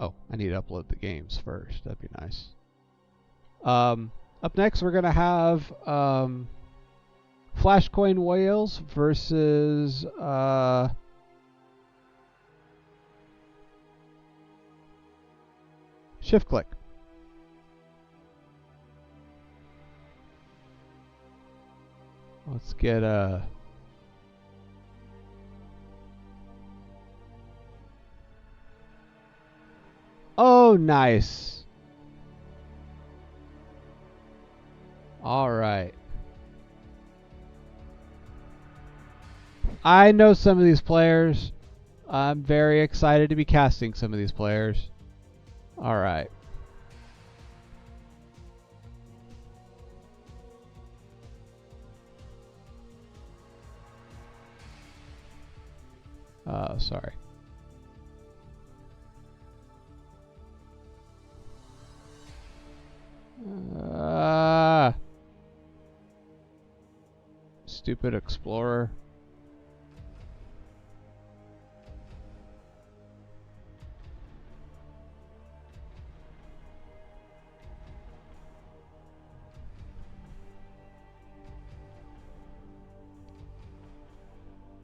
Oh, I need to upload the games first. That'd be nice. Up next, we're going to have FlashCoin Whales versus Clique. Let's get Oh, nice. All right. I know some of these players. I'm very excited to be casting some of these players. All right. Sorry. Stupid explorer.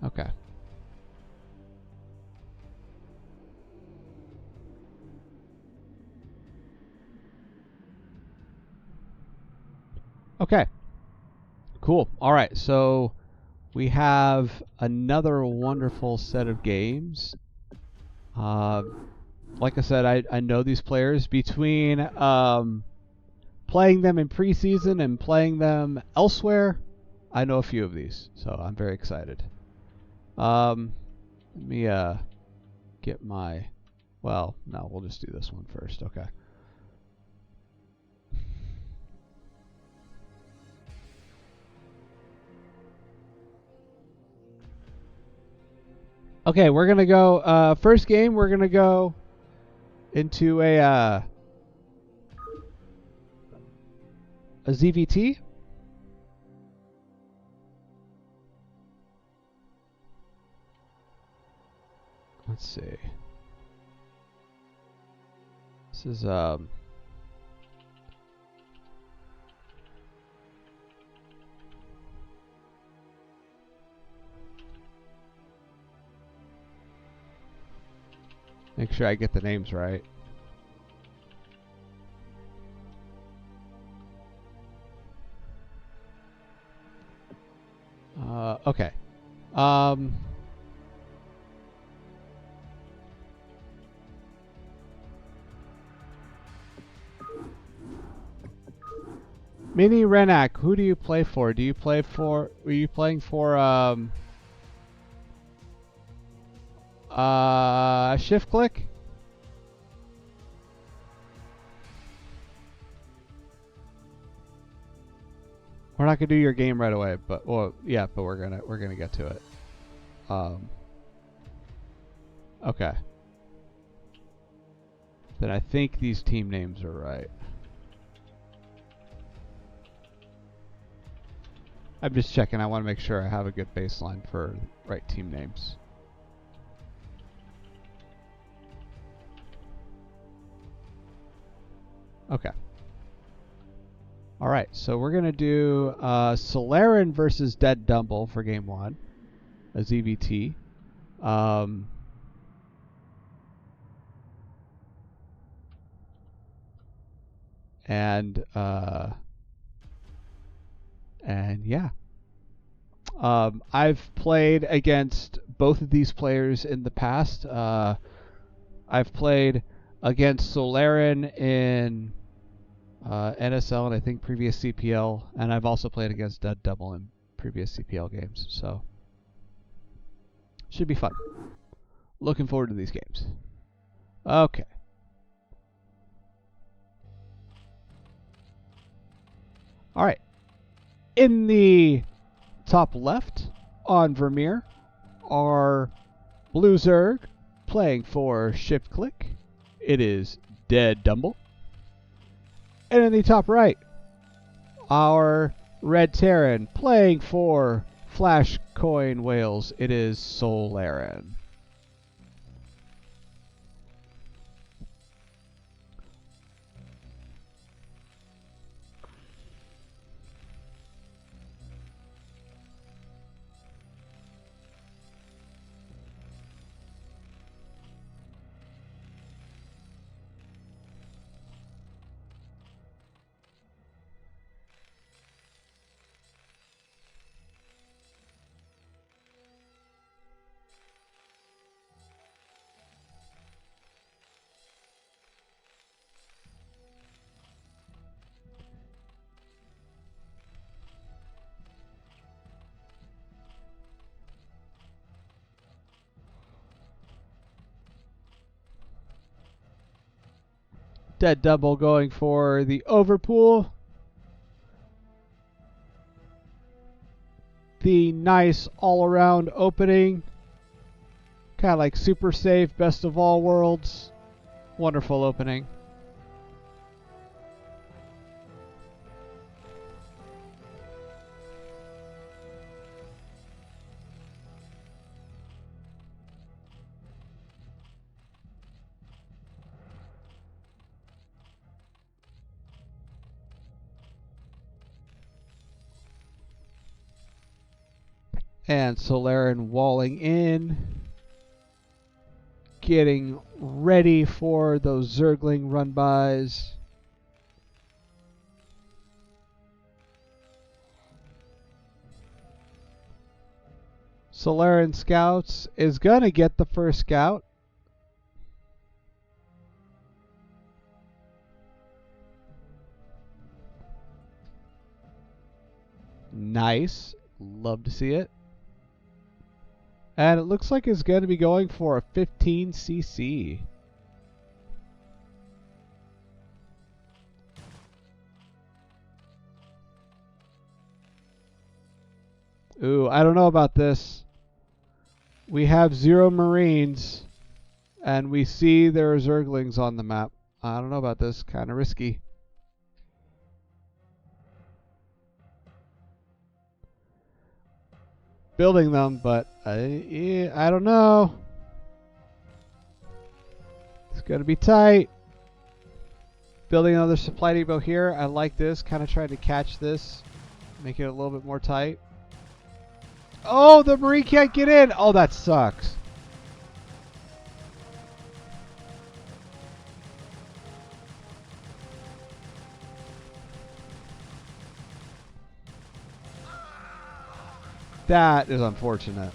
Okay. Okay. Cool. All right. So we have another wonderful set of games. Like I said, I know these players between playing them in preseason and playing them elsewhere. I know a few of these, so I'm very excited. Let me get my... Well, no, we'll just do this one first. Okay. Okay, we're going to go... first game, we're going to go into a ZVT. Let's see. This is make sure I get the names right. Okay. Minirennac, who do you play for? Do you play for... Were you playing for Clique? We're not gonna do your game right away, but well, yeah, but we're gonna get to it. Okay. Then I think these team names are right. I'm just checking. I want to make sure I have a good baseline for right team names. Okay. All right, so we're gonna do Solaerran versus DeadDumble for game 1, a ZVT. And yeah. I've played against both of these players in the past. I've played against Solaerran in NSL and I think previous CPL, and I've also played against DeadDumble in previous CPL games, so should be fun. Looking forward to these games. Okay. All right. In the top left on Vermeer are Blue Zerg playing for Clique. It is DeadDumble. And in the top right, our Red Terran playing for FlashCoin Whales. It is Solaerran. DeadDumble going for the overpool. The nice all-around opening. Kind of like super safe, best of all worlds. Wonderful opening. And Solaerran walling in. Getting ready for those Zergling run-bys. Solaerran Scouts is going to get the first scout. Nice. Love to see it. And it looks like it's going to be going for a 15cc. Ooh, I don't know about this. We have 0 Marines, and we see there are Zerglings on the map. I don't know about this. Kind of risky. Building them, but I don't know. It's going to be tight. Building another supply depot here. I like this. Kind of trying to catch this. Make it a little bit more tight. Oh, the Marine can't get in. Oh, that sucks. That is unfortunate.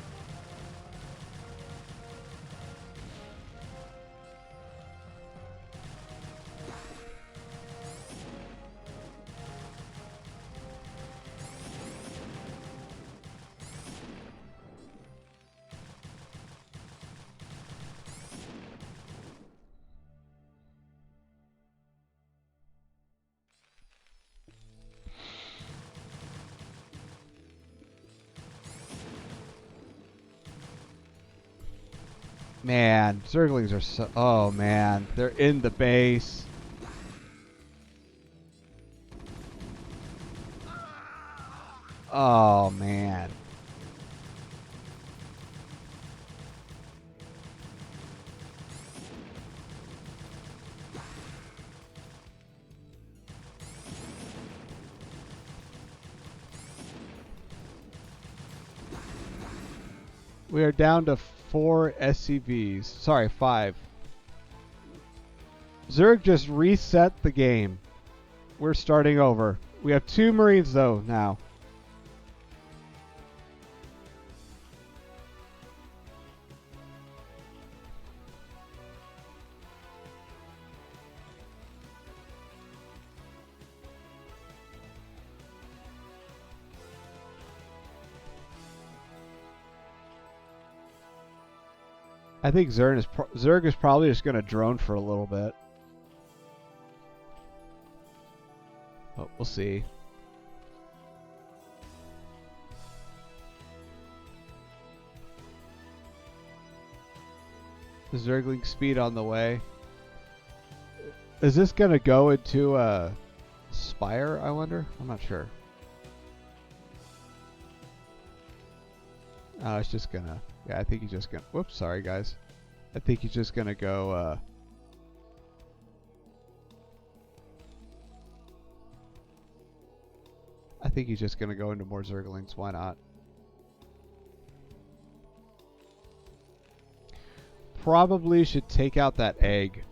Man, Zerglings are so... Oh, man. They're in the base. Oh, man. We are down to 4 SCVs. Sorry, 5. Zerg just reset the game. We're starting over. We have 2 Marines, though, now. I think Zerg is probably just going to drone for a little bit. But we'll see. The Zergling speed on the way. Is this going to go into a Spire, I wonder? I'm not sure. Oh, it's just going to... Yeah, I think he's just going to... Whoops, sorry, guys. I think he's just going to go... I think he's just going to go into more Zerglings. Why not? Probably should take out that egg.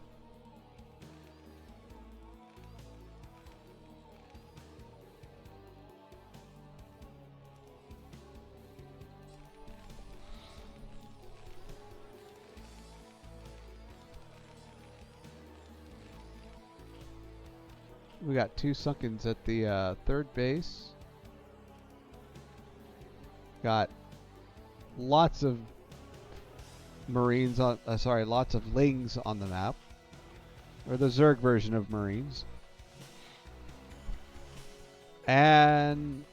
We got 2 Sunkens at the third base. Got lots of Marines on, lots of Lings on the map. or the Zerg version of Marines. And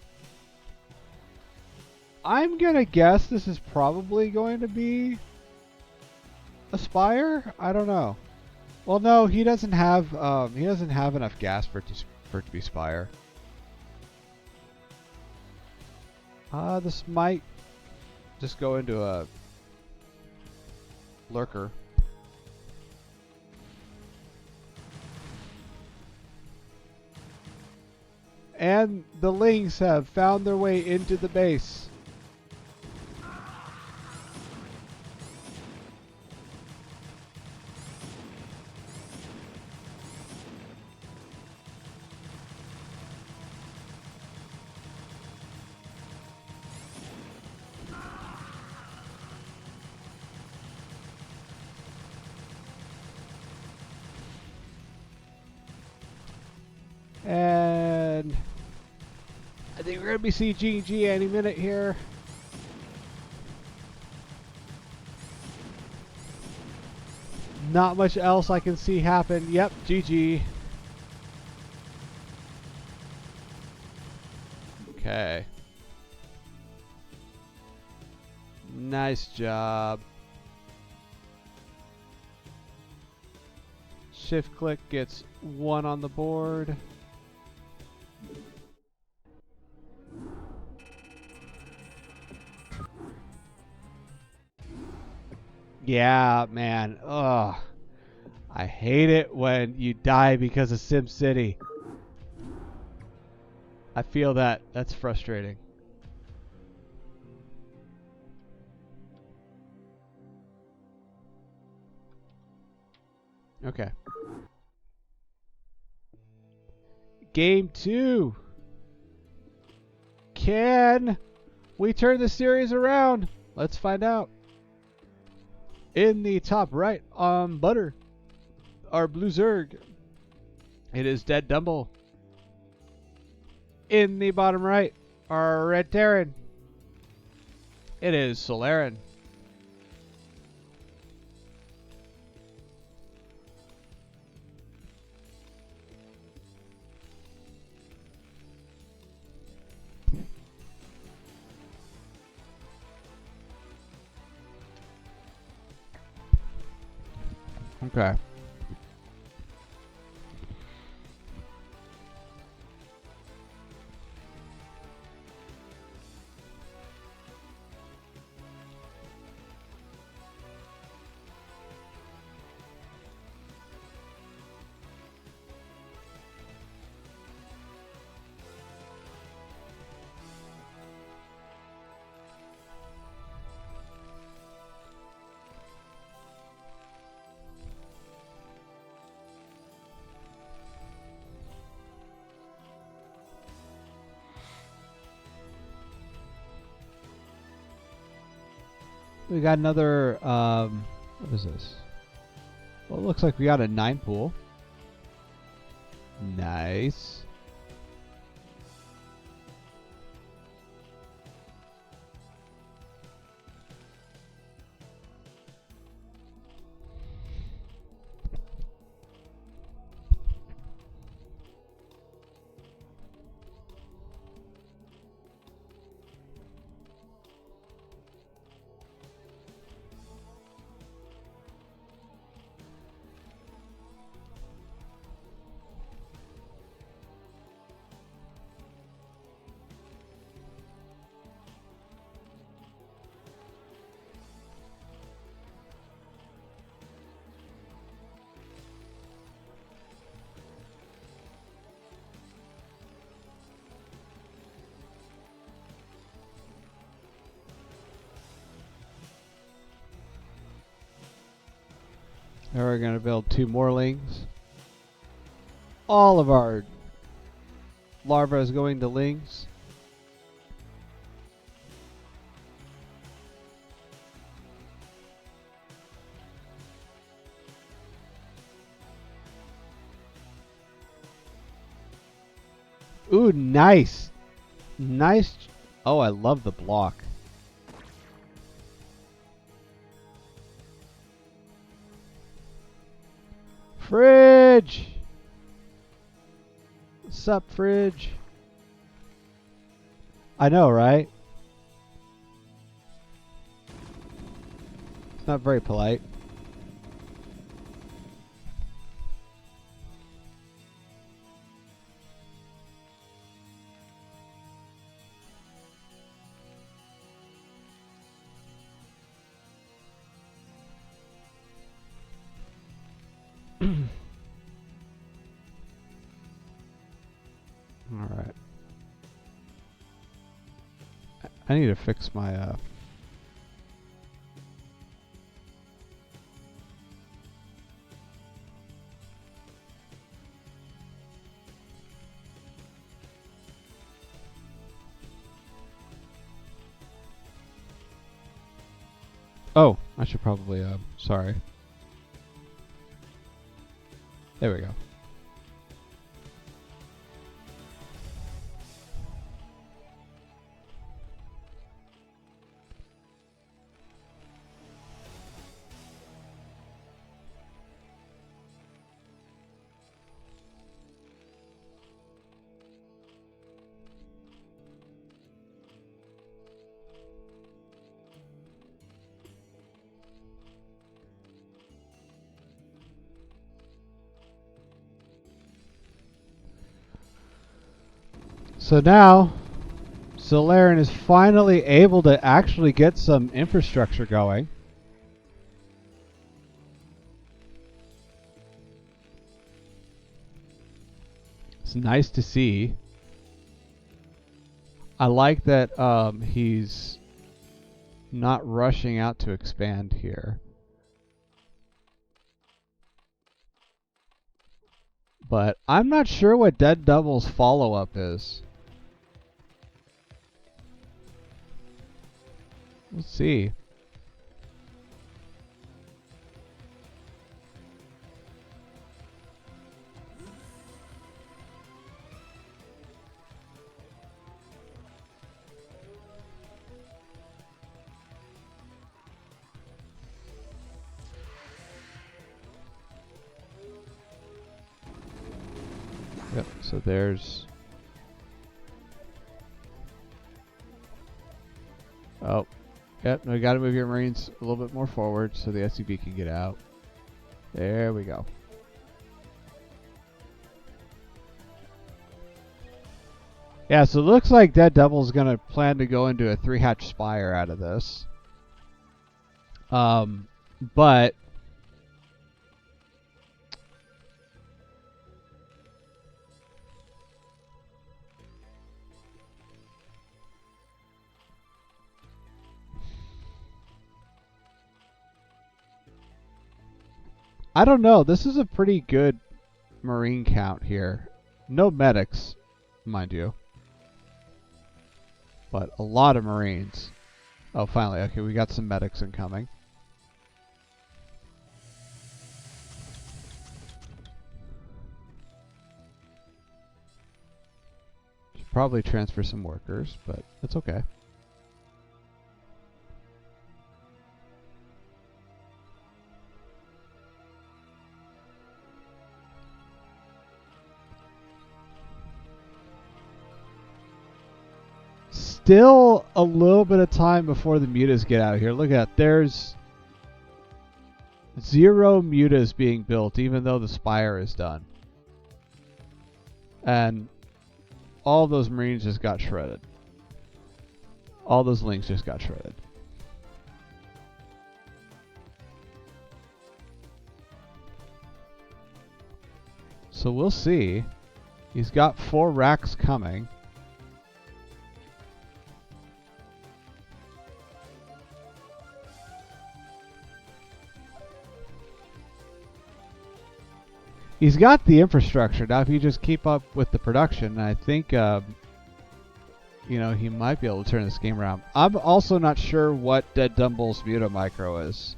I'm gonna guess this is probably going to be a Spire. I don't know. Well, no, he doesn't have enough gas for it to be Spire. This might just go into a Lurker. And the Lings have found their way into the base. And I think we're going to be seeing GG any minute here. Not much else I can see happen. Yep, GG. Okay. Nice job. Shift click gets 1 on the board. Yeah, man. Ugh. I hate it when you die because of SimCity. I feel that. That's frustrating. Okay. Game 2. Can we turn the series around? Let's find out. In the top right on Butter, our Blue Zerg, it is DeadDumble. In the bottom right, our Red Terran, it is Solaerran. Okay. We got another, what is this? Well, it looks like we got a 9 pool. Nice. Now we're going to build 2 more Lings. All of our larvae is going to Lings. Ooh, nice. Nice. Oh, I love the block. Frick! Fridge? What's up, Fridge? I know, right? It's not very polite. All right. I need to fix my Oh, I should probably sorry. There we go. So now, Solaerran is finally able to actually get some infrastructure going. It's nice to see. I like that he's not rushing out to expand here. But I'm not sure what DeadDumble's follow-up is. Let's see. Yep, so there's... Oh. Yep, we gotta move your Marines a little bit more forward so the SCV can get out. There we go. Yeah, so it looks like DeadDumble's gonna plan to go into a 3-hatch Spire out of this. But... I don't know. This is a pretty good Marine count here. No medics, mind you. But a lot of Marines. Oh, finally. Okay, we got some medics incoming. Should probably transfer some workers, but it's okay. Still a little bit of time before the mutas get out of here. Look at that. There's 0 mutas being built, even though the Spire is done. And all those Marines just got shredded. All those links just got shredded. So we'll see. He's got 4 racks coming. He's got the infrastructure. Now, if you just keep up with the production, I think, you know, he might be able to turn this game around. I'm also not sure what DeadDumble's Muta Micro is.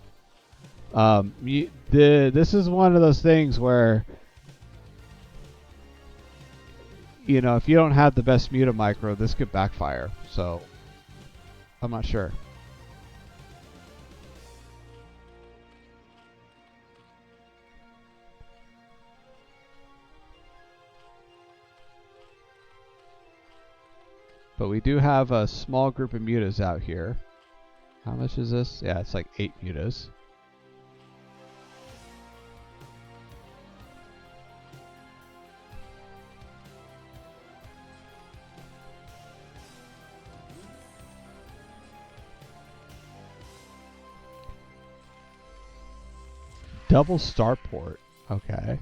This is one of those things where, you know, if you don't have the best Muta Micro, this could backfire. So, I'm not sure. But we do have a small group of mutas out here. How much is this? Yeah, it's like 8 mutas. Double starport. Okay.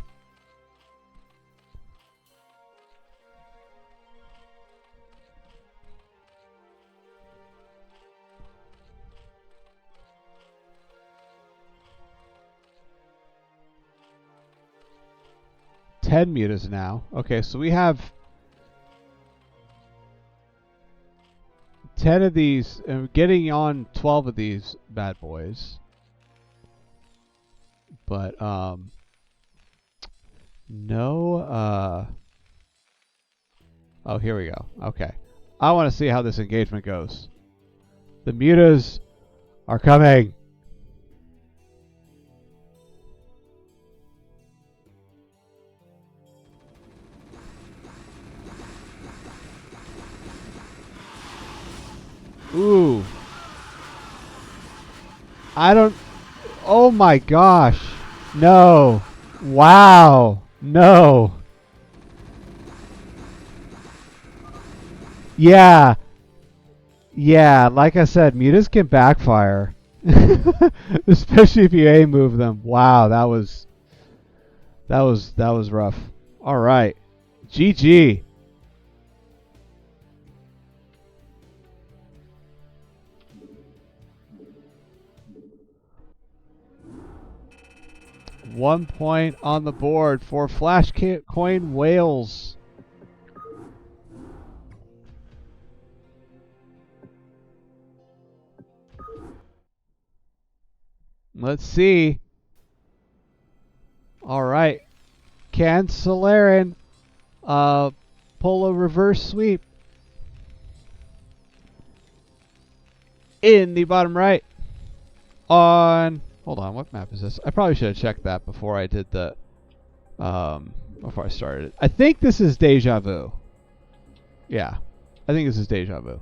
Ten mutas now. Okay, so we have 10 of these, and getting on 12 of these bad boys. But no. Oh, here we go. Okay, I want to see how this engagement goes. The mutas are coming. Ooh. I don't... Oh my gosh. No. Wow. No. Yeah. Yeah, like I said, mutas can backfire. Especially if you A move them. Wow, that was rough. All right. GG. One point on the board for FlashCoin Wales. Let's see. All right. Can Solaerran pull a reverse sweep in the bottom right on... Hold on, what map is this? I probably should have checked that before I did the... before I started it. I think this is Deja Vu. Yeah. I think this is Deja Vu.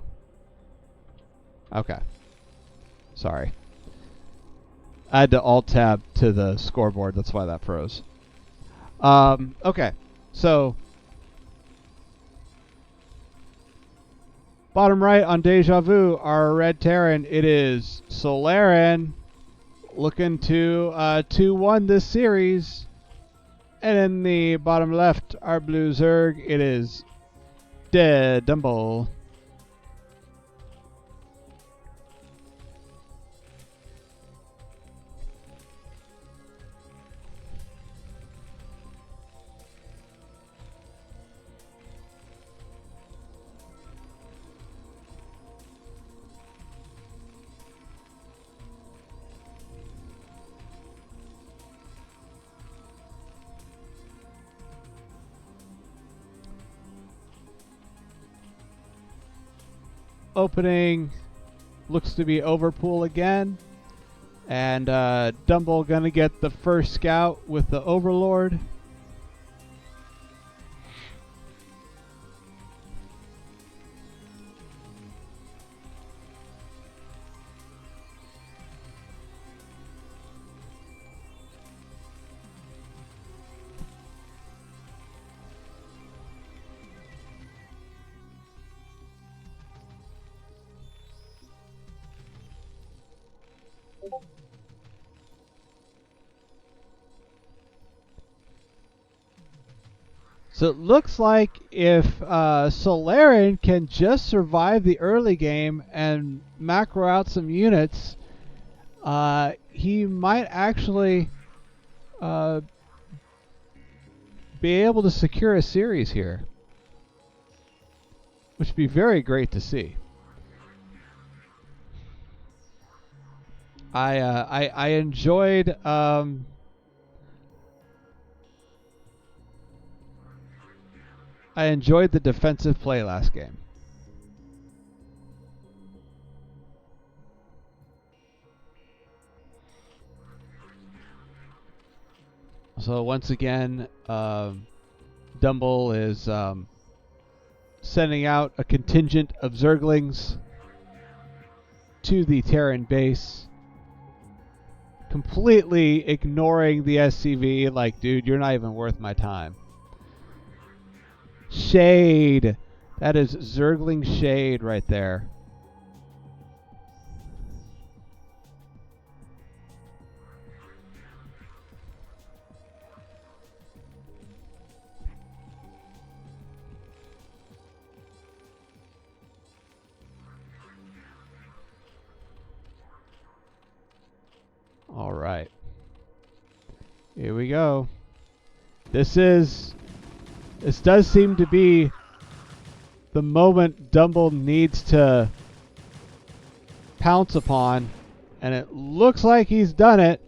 Okay. Sorry. I had to alt-tab to the scoreboard. That's why that froze. Okay. So... bottom right on Deja Vu, our red Terran, it is Solaerran looking to 2-1 this series. And in the bottom left, our blue Zerg, it is DeadDumble. Opening looks to be Overpool again, and Dumble gonna get the first scout with the Overlord. So it looks like if Solaerran can just survive the early game and macro out some units, he might actually be able to secure a series here, which would be very great to see. I enjoyed I enjoyed the defensive play last game. So once again, Dumble is sending out a contingent of Zerglings to the Terran base, completely ignoring the SCV, like, dude, you're not even worth my time. Shade. That is Zergling shade right there. All right. Here we go. This does seem to be the moment Dumble needs to pounce upon, and it looks like he's done it.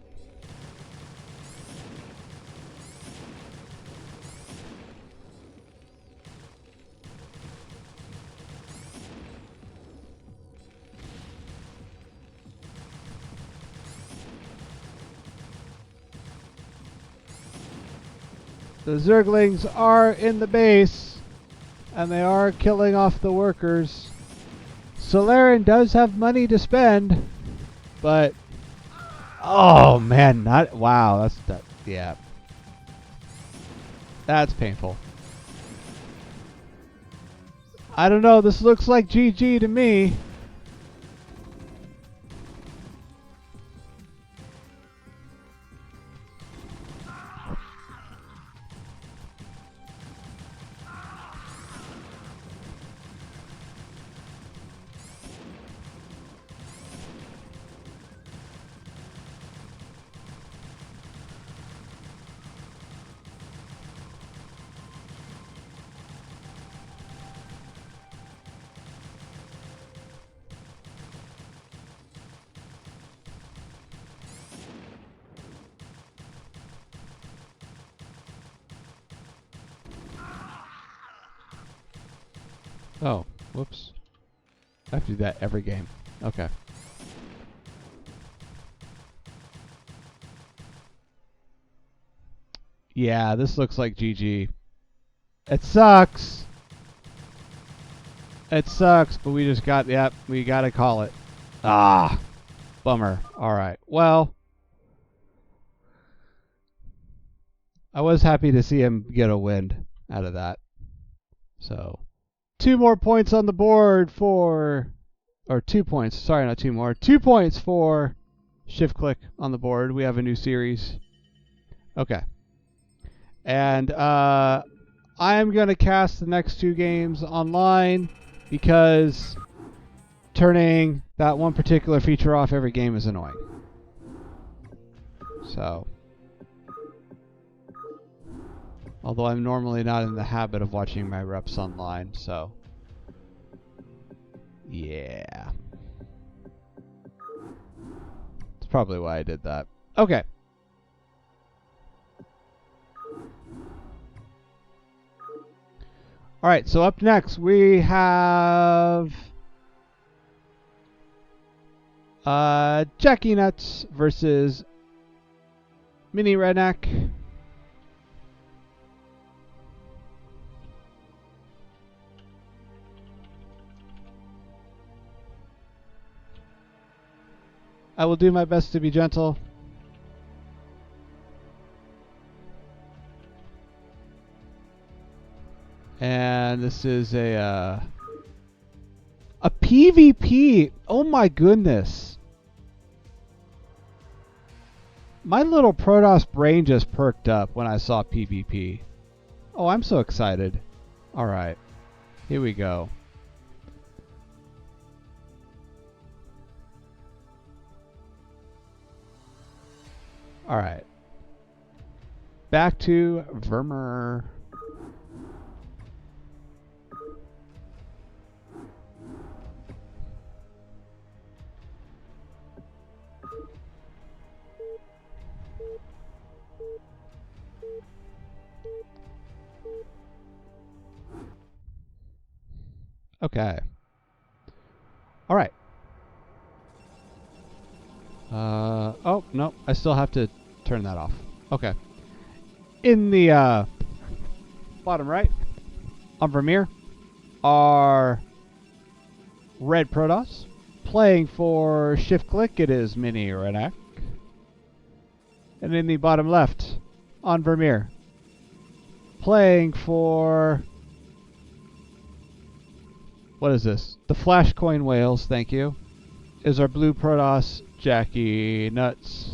The Zerglings are in the base, and they are killing off the workers. Solaerran does have money to spend, but oh man, wow, yeah. That's painful. I don't know, this looks like GG to me. Oh, whoops. I have to do that every game. Okay. Yeah, this looks like GG. It sucks. It sucks, but we just we gotta call it. Ah, bummer. Alright, well. I was happy to see him get a win out of that. So, 2 more points on the board for, or 2 points, sorry, not 2 more. 2 points for Shift Clique on the board. We have a new series. Okay. And I am going to cast the next 2 games online because turning that one particular feature off every game is annoying. So, although I'm normally not in the habit of watching my reps online, so yeah. That's probably why I did that. Okay. Alright, so up next we have JackieNuts versus Minirennac. I will do my best to be gentle. And this is a PvP. Oh my goodness. My little Protoss brain just perked up when I saw PvP. Oh, I'm so excited. Alright. Here we go. Alright. Back to Vermeer. Okay. Alright. Oh, no. I still have to turn that off. Okay. In the bottom right, on Vermeer, are Red Protoss. Playing for Shift Clique, it is Minirennac. And in the bottom left, on Vermeer, playing for... what is this? The FlashCoin Whales, thank you. Is our blue Protoss, JackieNuts.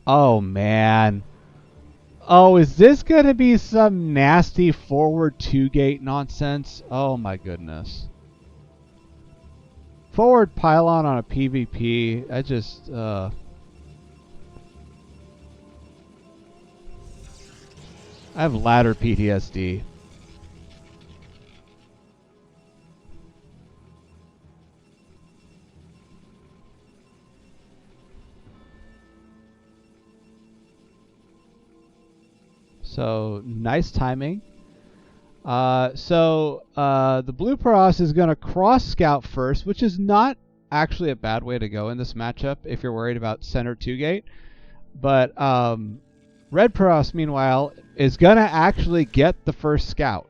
Oh, man. Oh, is this going to be some nasty forward 2-gate nonsense? Oh, my goodness. Forward pylon on a PvP. I just... I have ladder PTSD. So, nice timing. The blue Protoss is going to cross scout first, which is not actually a bad way to go in this matchup if you're worried about center 2-gate. But red Protoss, meanwhile, is going to actually get the first scout.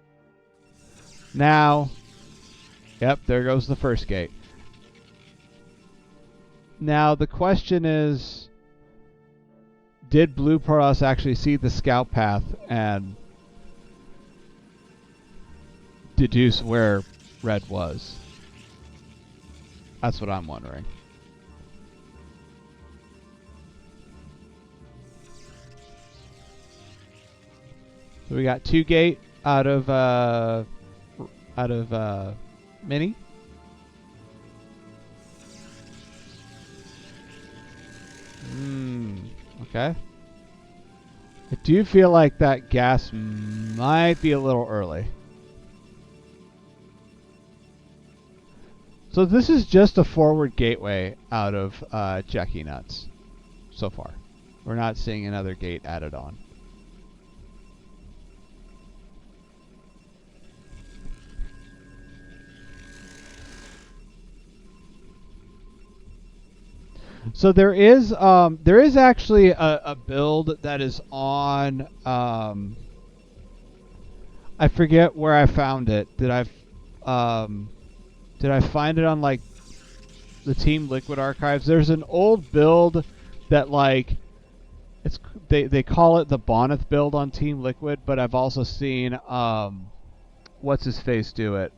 Now, yep, there goes the first gate. Now, the question is, did blue Protoss actually see the scout path and deduce where red was? That's what I'm wondering. So we got 2-gate out of Mini. Okay. I do feel like that gas might be a little early. So this is just a forward gateway out of JackieNuts so far. We're not seeing another gate added on. So there is actually a build that is on. I forget where I found it. Did I find it on like the Team Liquid archives? There's an old build that like they call it the Bonneth build on Team Liquid, but I've also seen what's his face do it,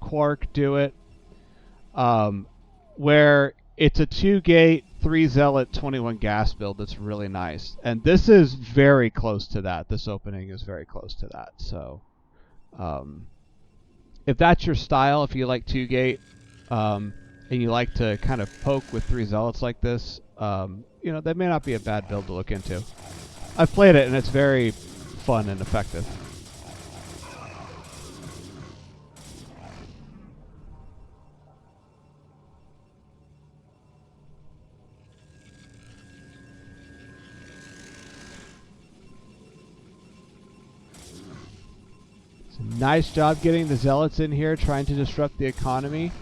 Quark do it, where it's a 2-gate, 3 Zealot, 21 gas build that's really nice. And this is very close to that. This opening is very close to that. So, if that's your style, if you like 2-gate, and you like to kind of poke with 3 Zealots like this, you know, that may not be a bad build to look into. I've played it, and it's very fun and effective. Nice job getting the Zealots in here, trying to disrupt the economy.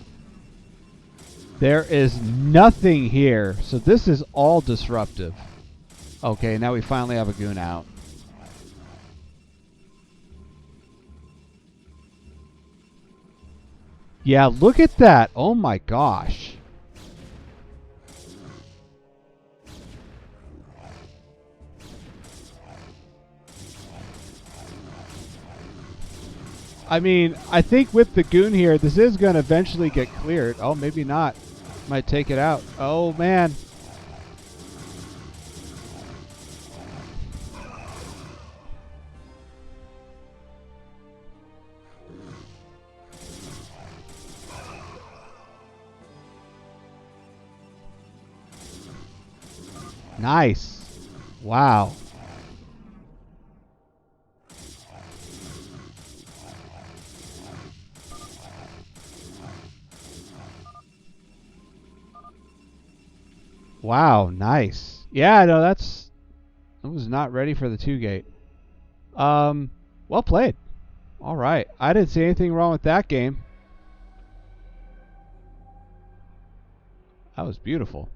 There is nothing here, so this is all disruptive. Okay, now we finally have a goon out. Yeah, look at that. Oh my gosh. I mean, I think with the goon here, this is going to eventually get cleared. Oh, maybe not. Might take it out. Oh, man. Nice. Wow. Wow, nice. Yeah, no, I was not ready for the 2-gate. Well played. All right. I didn't see anything wrong with that game. That was beautiful.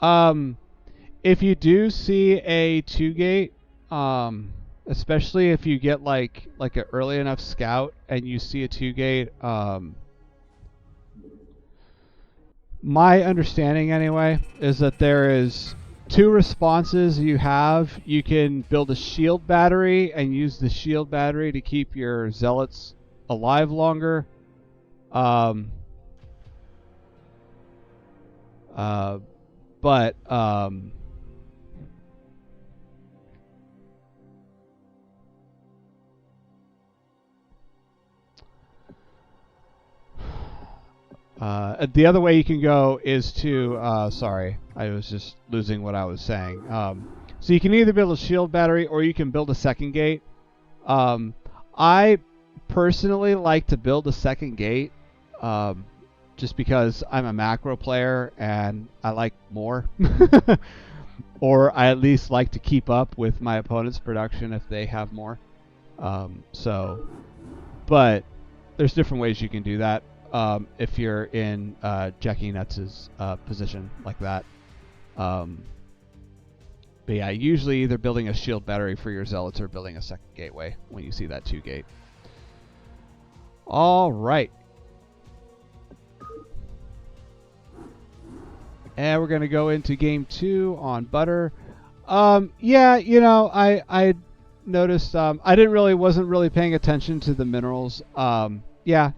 If you do see a 2-gate, especially if you get like an early enough scout and you see a 2-gate, my understanding anyway is that there is 2 responses you have. You can build a shield battery and use the shield battery to keep your zealots alive longer. But the other way you can go is to, sorry, I was just losing what I was saying. So you can either build a shield battery or you can build a second gate. I personally like to build a second gate, just because I'm a macro player and I like more. Or I at least like to keep up with my opponent's production if they have more. But there's different ways you can do that. If you're in JackieNuts' position like that. But yeah, usually either building a shield battery for your zealots or building a second gateway when you see that 2-gate. All right. And we're going to go into game 2 on butter. Yeah, you know, I noticed I wasn't really paying attention to the minerals. Yeah,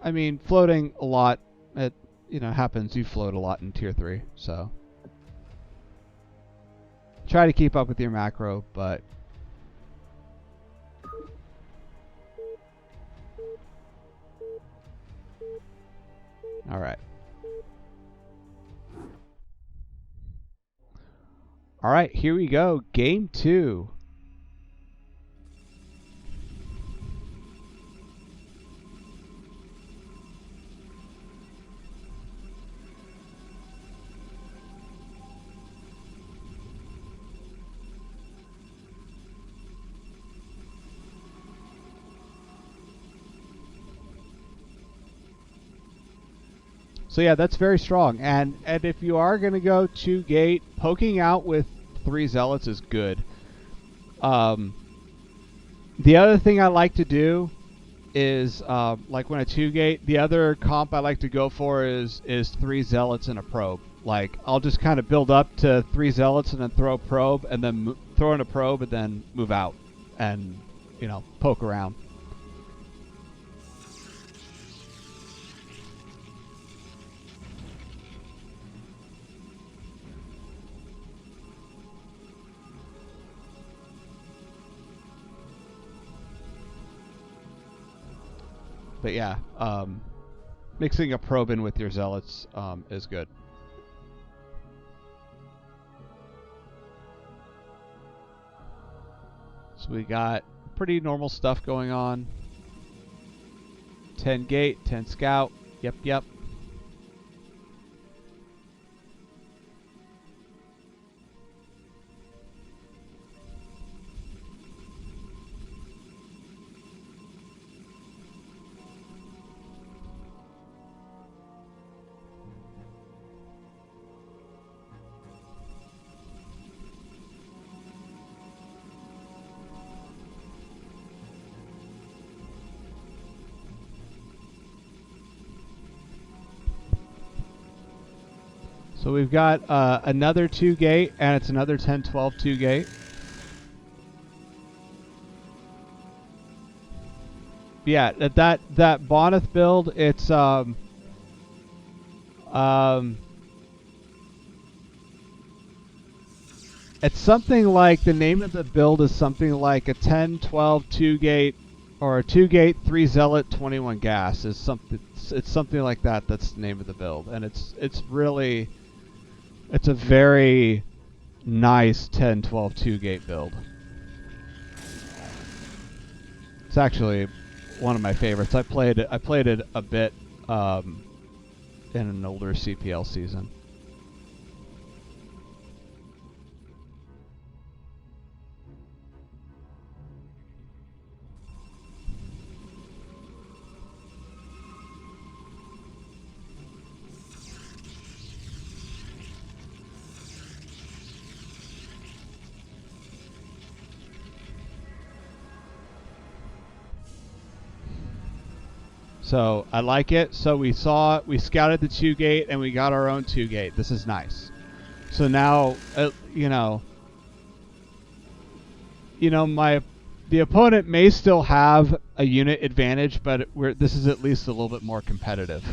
I mean, floating a lot, it happens. You float a lot in tier 3, so try to keep up with your macro, but all right. All right, here we go. Game 2. So yeah, that's very strong. And if you are going to go 2-gate, poking out with 3 zealots is good. The other thing I like to do is, like when a 2-gate, the other comp I like to go for is 3 zealots and a probe. Like, I'll just kind of build up to 3 zealots and then throw a probe, and then throw in a probe and then move out and, poke around. But yeah, mixing a probe in with your zealots is good. So we got pretty normal stuff going on. 10 gate, 10 scout. Yep. So we've got another 2-gate, and it's another 10-12 2-gate. Yeah, that Boneth build, it's it's something like, the name of the build is something like a 10-12 2-gate, or a 2-gate 3 zealot 21 gas is something. It's something like that. That's the name of the build, and it's a very nice 10-12 2-gate build. It's actually one of my favorites. I played it a bit in an older CPL season. So I like it. So we scouted the 2 gate and we got our own 2 gate. This is nice. So now, the opponent may still have a unit advantage, but this is at least a little bit more competitive.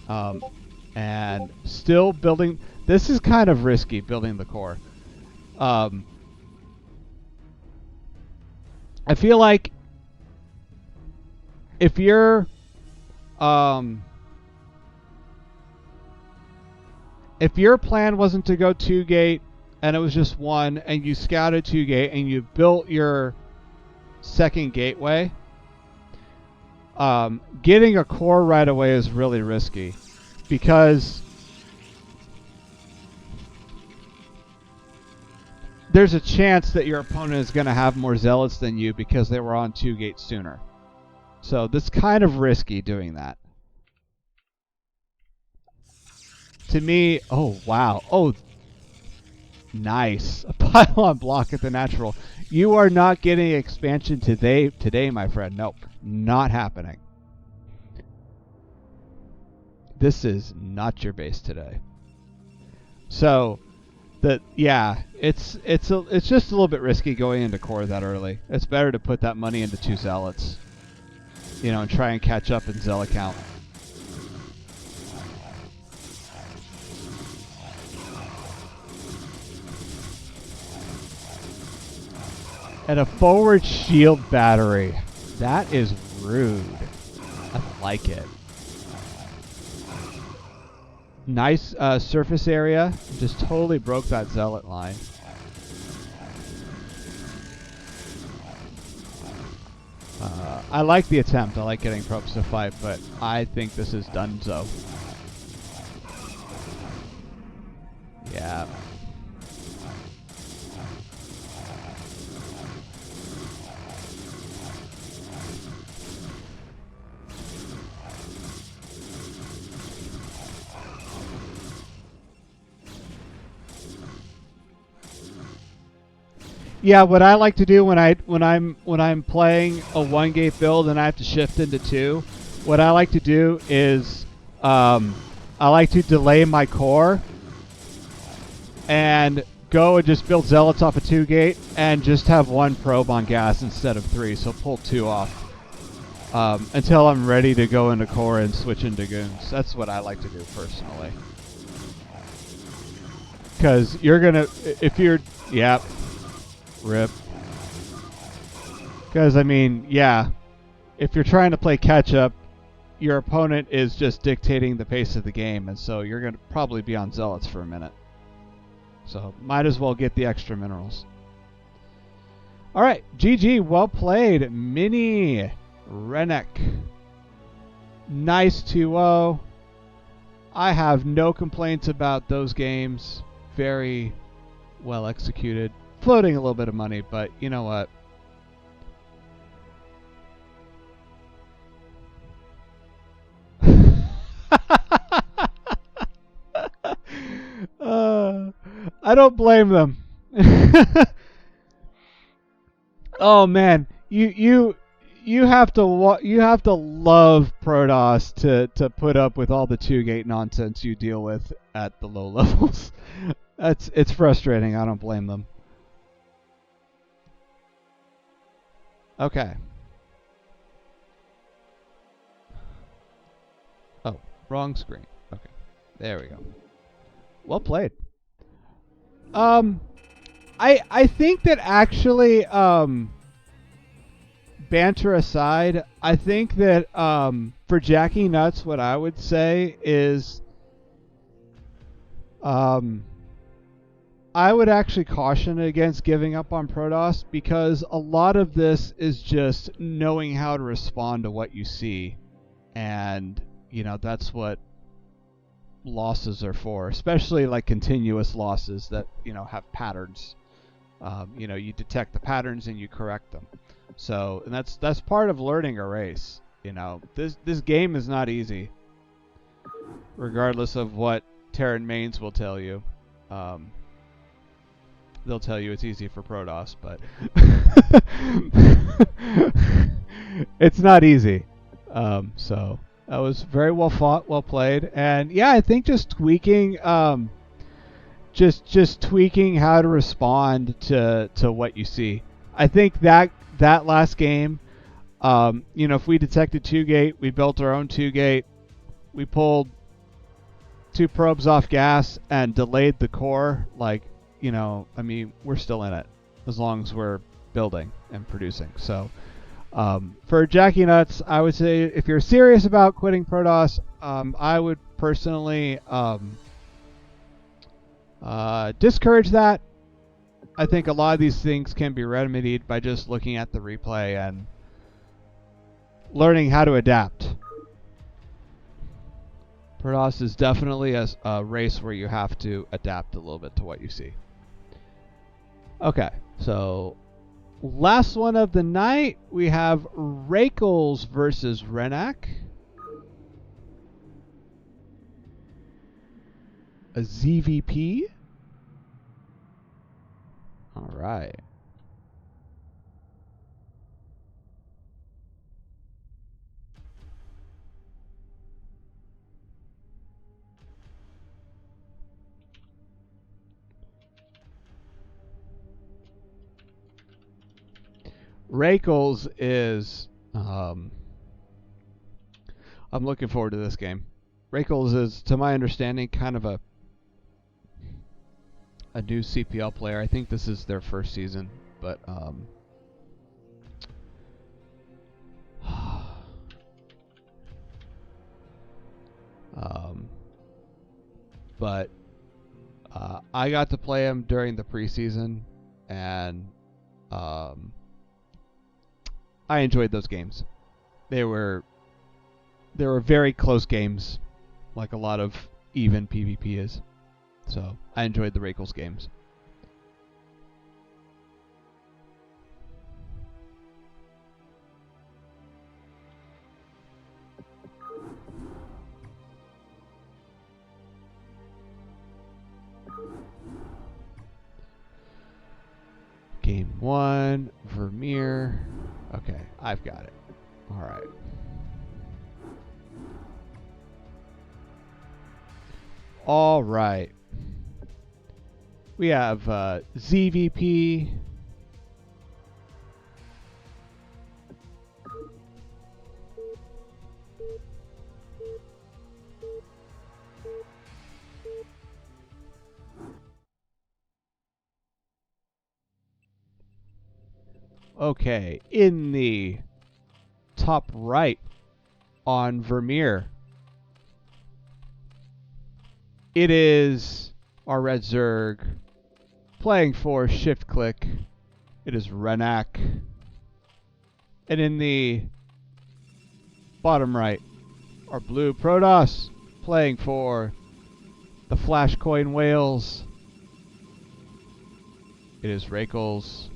And still building. This is kind of risky, building the core. I feel like if your plan wasn't to go 2 gate and it was just 1, and you scouted 2 gate and you built your 2nd gateway, getting a core right away is really risky, because there's a chance that your opponent is going to have more zealots than you because they were on 2 gates sooner. So this is kind of risky doing that. To me, oh wow, oh nice, a pylon block at the natural. You are not getting expansion today, my friend. Nope, not happening. This is not your base today. So, it's just a little bit risky going into core that early. It's better to put that money into 2 zealots, and try and catch up in zealot count. And a forward shield battery. That is rude. I like it. Nice surface area. Just totally broke that zealot line. I like the attempt. I like getting probes to fight, but I think this is done so. Yeah. Yeah, what I like to do when I'm playing a 1 gate build and I have to shift into 2, what I like to do is I like to delay my core and go and just build zealots off a 2 gate and just have 1 probe on gas instead of 3, so pull 2 off until I'm ready to go into core and switch into goons. That's what I like to do personally. Because you're gonna, if you're, yeah. Rip. Because, I mean, yeah, if you're trying to play catch-up, your opponent is just dictating the pace of the game, and so you're going to probably be on zealots for a minute. So, might as well get the extra minerals. Alright, GG, well played. Minirennac. Nice 2-0. I have no complaints about those games. Very well executed. Floating a little bit of money, but you know what? I don't blame them. Oh man, you have to love Protoss to put up with all the 2 gate nonsense you deal with at the low levels. It's frustrating. I don't blame them. Okay. Oh, wrong screen. Okay. There we go. Well played. I think that actually, banter aside, I think that for JackieNuts, what I would say is I would actually caution against giving up on Protoss, because a lot of this is just knowing how to respond to what you see. And, that's what losses are for, especially like continuous losses that, have patterns. You detect the patterns and you correct them. So, and that's part of learning a race. This game is not easy, regardless of what Terran mains will tell you. They'll tell you it's easy for Protoss, but it's not easy. So that was very well fought, well played, and yeah, I think just tweaking, just tweaking how to respond to what you see. I think that last game, if we detected 2-gate, we built our own 2-gate, we pulled 2 probes off gas and delayed the core. We're still in it as long as we're building and producing. So for JackieNuts, I would say if you're serious about quitting Protoss, I would personally discourage that. I think a lot of these things can be remedied by just looking at the replay and learning how to adapt. Protoss is definitely a race where you have to adapt a little bit to what you see. Okay, so last one of the night, we have Raikkles versus Rennac. A ZVP. All right. Raikkles is I'm looking forward to this game. Raikkles is, to my understanding, kind of a new CPL player. I think this is their first season, but I got to play him during the preseason, and I enjoyed those games. They were very close games, like a lot of even PvP is. So I enjoyed the Raikkles games. Game 1, Vermeer. Okay, I've got it. All right. All right. We have ZVP. Okay, in the top right on Vermeer, it is our Red Zerg playing for Shift Clique. It is Rennac. And in the bottom right, our blue Protoss playing for the FlashCoin Whales. It is Raikkles.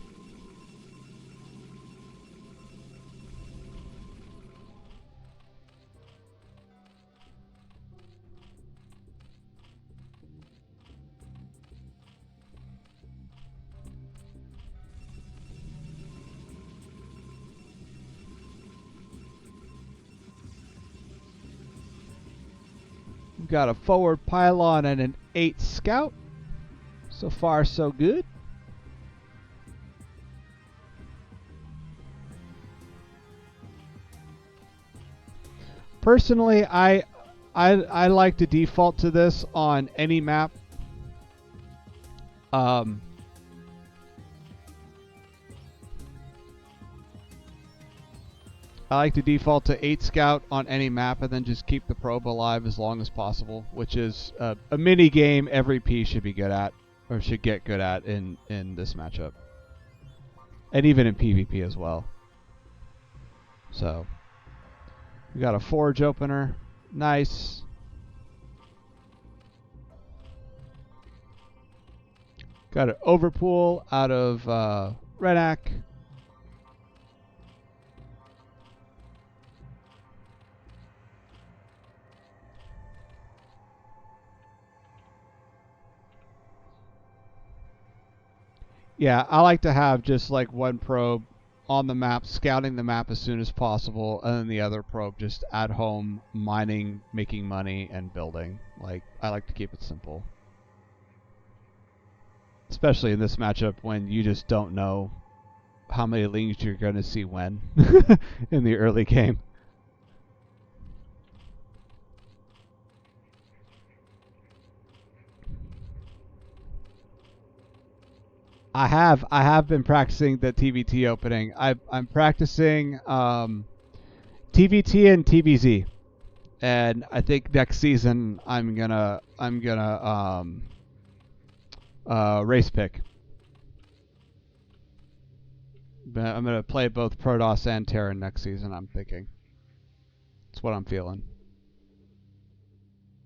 We've got a forward pylon and an 8 scout. So far, so good. Personally, I like to default to this on any map. I like to default to 8 scout on any map and then just keep the probe alive as long as possible, which is a mini game every P should be good at, or should get good at in this matchup. And even in PvP as well. So, we got a forge opener. Nice. Got an overpool out of Rennac. Yeah, I like to have just like one probe on the map, scouting the map as soon as possible, and then the other probe just at home mining, making money, and building. Like, I like to keep it simple. Especially in this matchup when you just don't know how many lings you're going to see when in the early game. I have been practicing the TVT opening. I'm practicing TVT and TVZ, and I think next season I'm gonna race pick. I'm gonna play both Protoss and Terran next season. I'm thinking. That's what I'm feeling.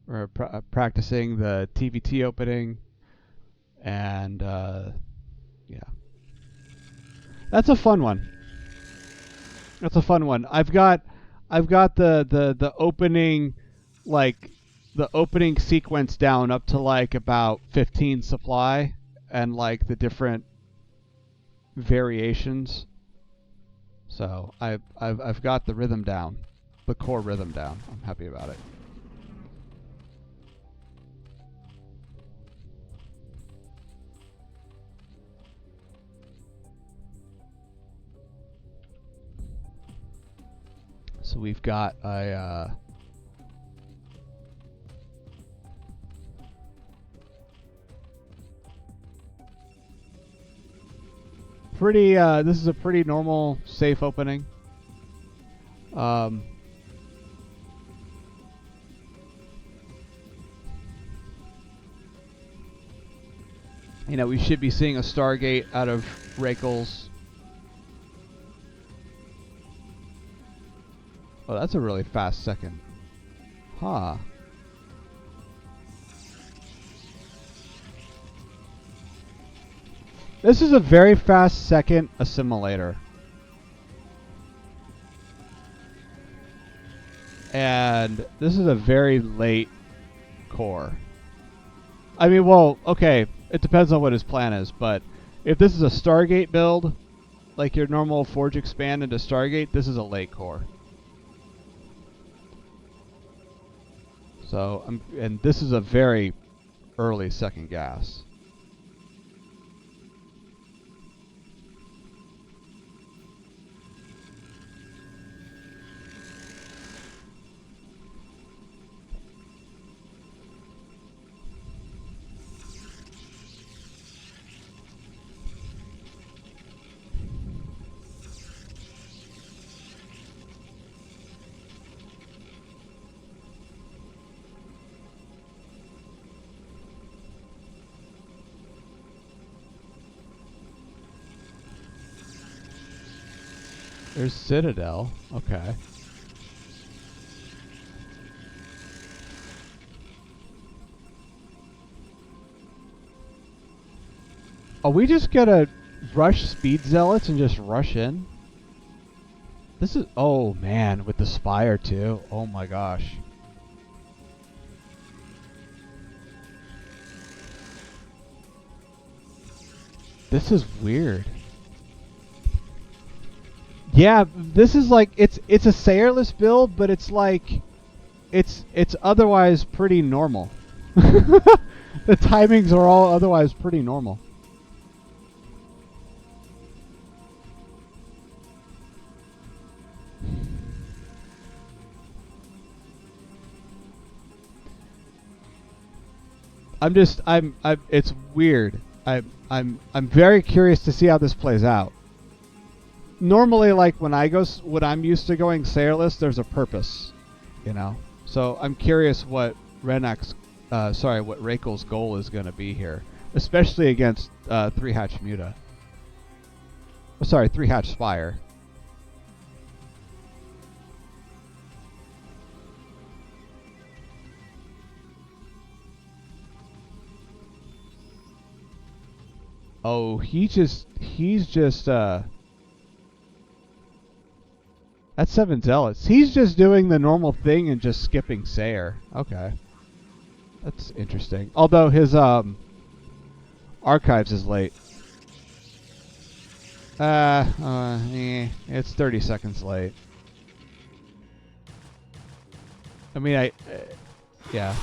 We're practicing the TVT opening, and yeah, that's a fun one. That's a fun one. I've got the opening, like the opening sequence down up to like about 15 supply, and like the different variations. So I've got the rhythm down, the core rhythm down. I'm happy about it. So we've got a pretty this is a pretty normal safe opening. You know, we should be seeing a Stargate out of Raikkles. Oh, that's a really fast second. Huh. This is a very fast second assimilator. And this is a very late core. I mean, well, okay, it depends on what his plan is, but if this is a Stargate build, like your normal Forge Expand into Stargate, this is a late core. So, and this is a very early second gas. There's Citadel. Okay. Are we just gonna rush Speed Zealots and just rush in? This is... Oh, man. With the Spire, too. Oh, my gosh. This is weird. Yeah, this is like it's a Sayerless build, but it's like it's otherwise pretty normal. The timings are all otherwise pretty normal. It's weird. I'm very curious to see how this plays out. Normally, like when I'm used to going Sayerless, there's a purpose, you know. So I'm curious what what Raikkles' goal is going to be here, especially against 3-hatch Muta. Oh, sorry, 3-hatch Spire. Oh, he's just that's 7 Zealots. He's just doing the normal thing and just skipping Sayer. Okay. That's interesting. Although his archives is late. It's 30 seconds late. I mean, yeah.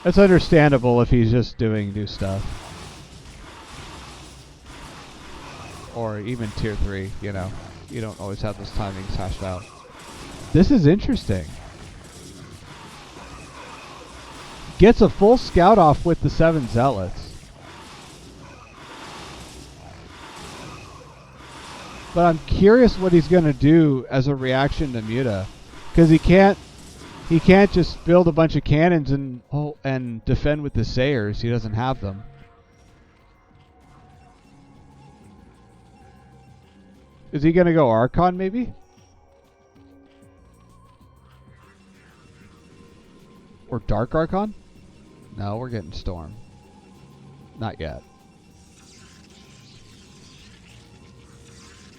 It's understandable if he's just doing new stuff. Or even tier 3, you know. You don't always have those timings hashed out. This is interesting. Gets a full scout off with the 7 zealots. But I'm curious what he's going to do as a reaction to Muta. Because he can't just build a bunch of cannons and defend with the Sayers. He doesn't have them. Is he going to go Archon maybe? Or Dark Archon? No, we're getting Storm. Not yet.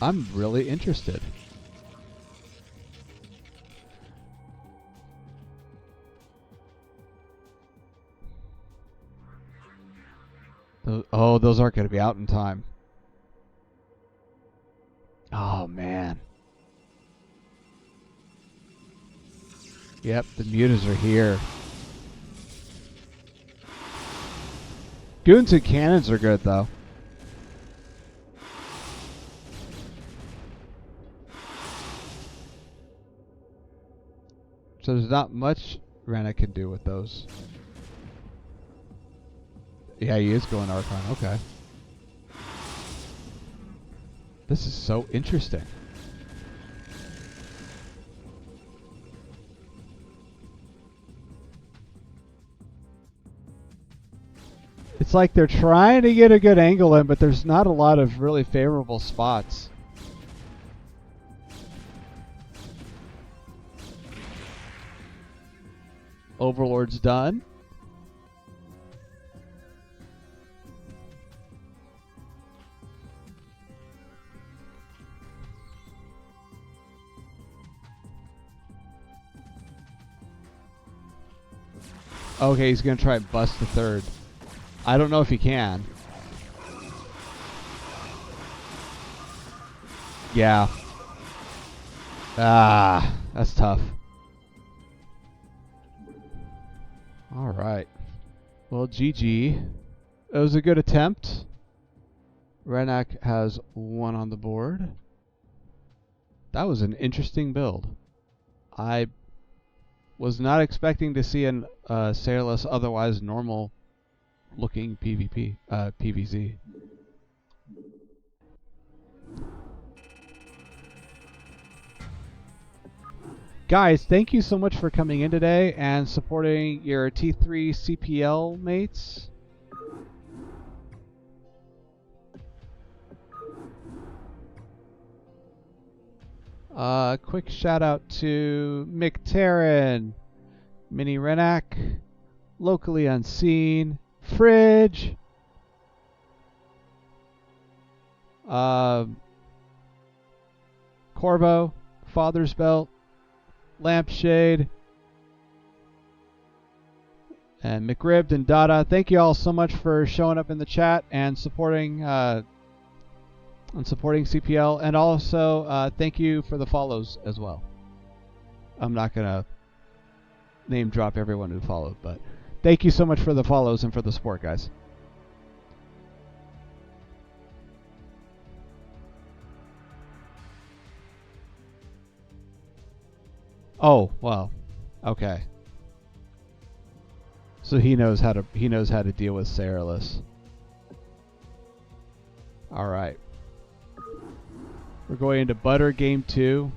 I'm really interested. Those aren't going to be out in time. Oh, man. Yep, the mutas are here. Goons and cannons are good, though. So there's not much Rennac can do with those. Yeah, he is going Archon. Okay. This is so interesting. It's like they're trying to get a good angle in, but there's not a lot of really favorable spots. Overlord's done. Okay, he's going to try and bust the 3rd. I don't know if he can. Yeah. Ah, that's tough. All right. Well, GG. It was a good attempt. Rennac has 1 on the board. That was an interesting build. I was not expecting to see an Sayerless, otherwise normal looking PvZ. Guys, thank you so much for coming in today and supporting your T3 CPL mates. Quick shout out to McTarren, Minirennac, Locally Unseen, Fridge, Corvo, Father's Belt, Lampshade, and McRibbed and Dada. Thank you all so much for showing up in the chat and supporting CPL, and also thank you for the follows as well. I'm not gonna name drop everyone who followed, but thank you so much for the follows and for the support, guys. Oh, well, okay. So he knows how to deal with Sayerless. All right. We're going into Butter Game 2.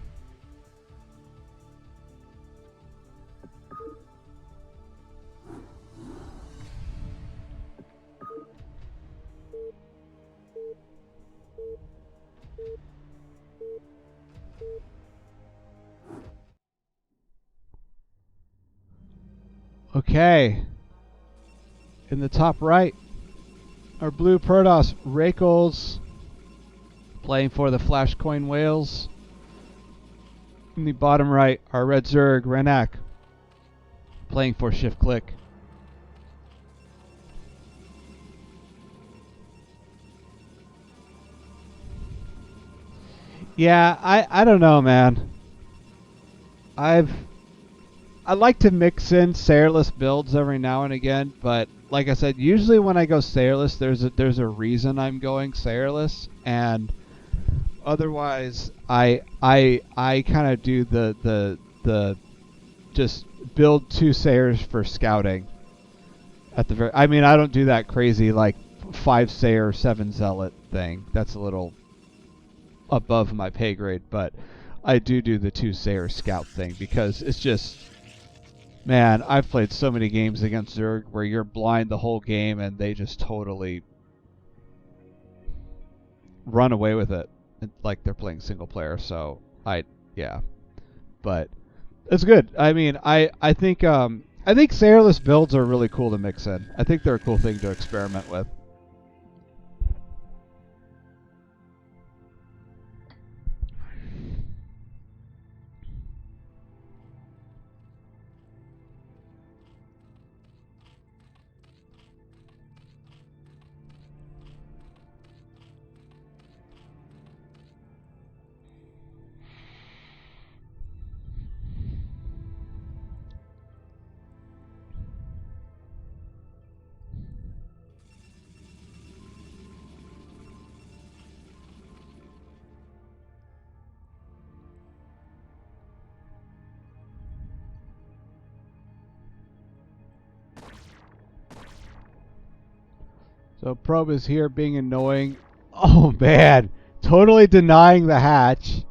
Okay. In the top right, our blue Protoss, Raikkles, playing for the FlashCoin Whales. In the bottom right, our red Zerg, Rennac, playing for Shift Clique. Yeah, I don't know, man. I've I like to mix in Sairless builds every now and again, but like I said, usually when I go Sairless, there's a reason I'm going Sairless, and otherwise I kind of do the just build 2 Sayers for scouting at the very. I mean, I don't do that crazy like 5 Sayer 7 Zealot thing. That's a little above my pay grade, but I do the 2 Sayer scout thing because it's just. Man, I've played so many games against Zerg where you're blind the whole game and they just totally run away with it. Like they're playing single player, so yeah. But it's good. I mean, I think Sairless builds are really cool to mix in. I think they're a cool thing to experiment with. So Probe is here being annoying. Oh man, totally denying the hatch.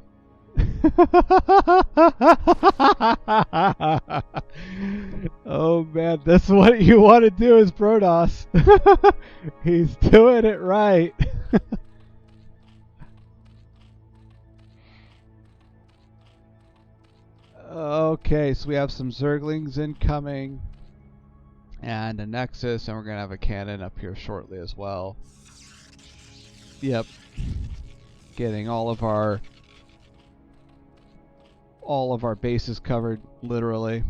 Oh man, that's what you want to do is Protoss. He's doing it right. Okay, so we have some Zerglings incoming and a Nexus, and we're going to have a cannon up here shortly as well. Yep. Getting all of our bases covered, literally.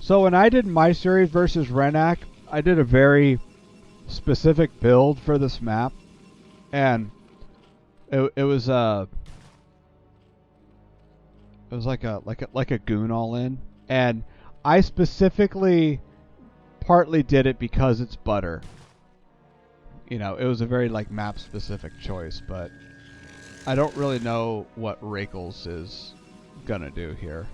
So when I did my series versus Rennac, I did a very specific build for this map, and it was like a goon all in, and I specifically partly did it because it's butter. You know, it was a very like map specific choice, but I don't really know what Raikkles is gonna do here.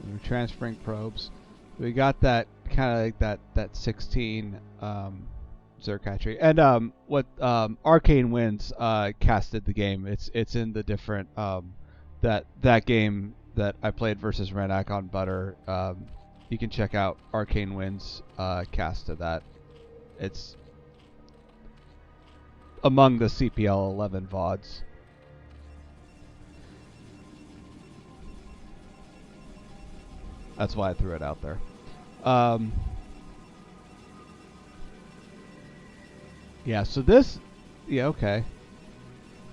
We're transferring probes. We got that kind of like that 16 Zerg hatchery, and what Arcane Winds casted the game. It's in the different that game that I played versus Rennac on Butter. You can check out Arcane Winds cast of that. It's among the CPL 11 VODs. That's why I threw it out there. Yeah, so this, yeah, okay.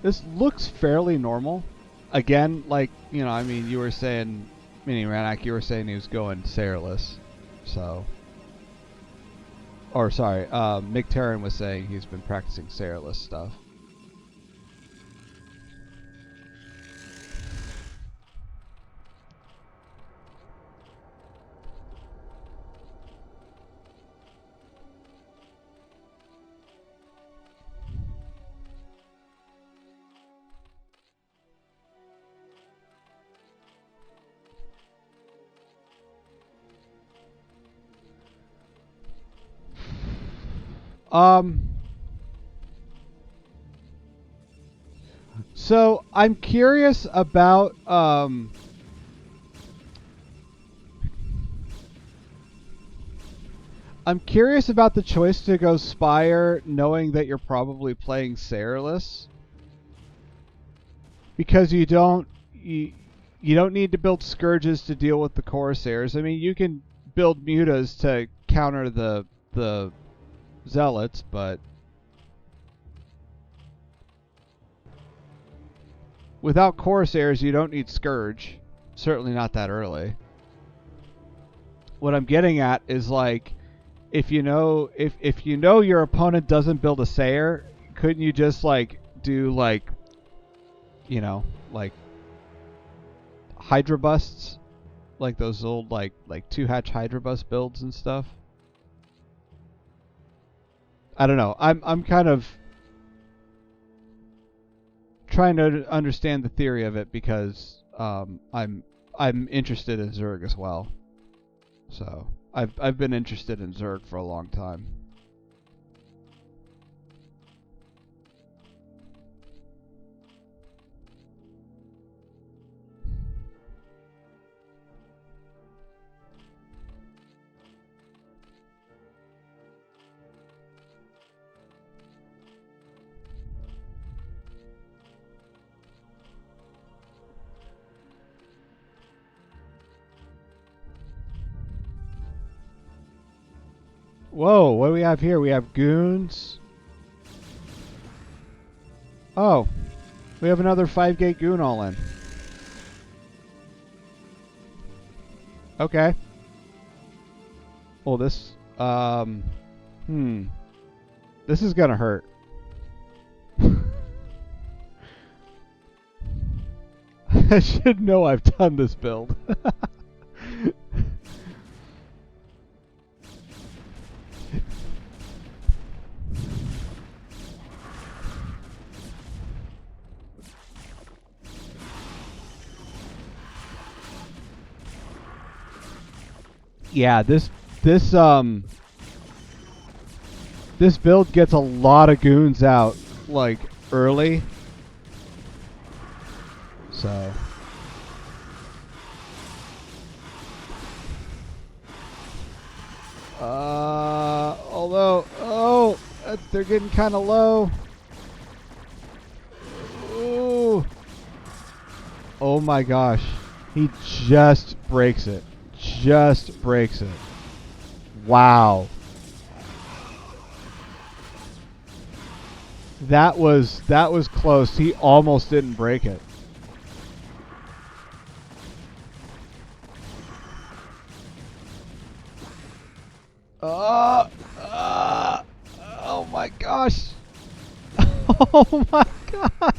This looks fairly normal. Again, like, you know, I mean, you were saying, Minirennac, you were saying he was going Sairless. So, or sorry, Mick Terran was saying he's been practicing Sairless stuff. So I'm curious about the choice to go Spire, knowing that you're probably playing Sairless, because you don't need to build Scourges to deal with the Corsairs. I mean, you can build Mutas to counter the Zealots, but without Corsairs, you don't need Scourge. Certainly not that early. What I'm getting at is, like, if you know your opponent doesn't build a Sayer, couldn't you just like do like, you know, like Hydra busts, like those old like 2-hatch Hydra bust builds and stuff? I don't know. I'm kind of trying to understand the theory of it, because I'm interested in Zerg as well. So I've been interested in Zerg for a long time. Whoa, what do we have here? We have goons. Oh, we have another 5-gate goon all in. Okay. Well, this, this is gonna hurt. I should know I've done this build. Yeah, this build gets a lot of goons out, like, early. So although they're getting kind of low. Ooh. Oh my gosh. He just breaks it. Just breaks it. Wow. That was close. He almost didn't break it. Oh my gosh. Oh my gosh.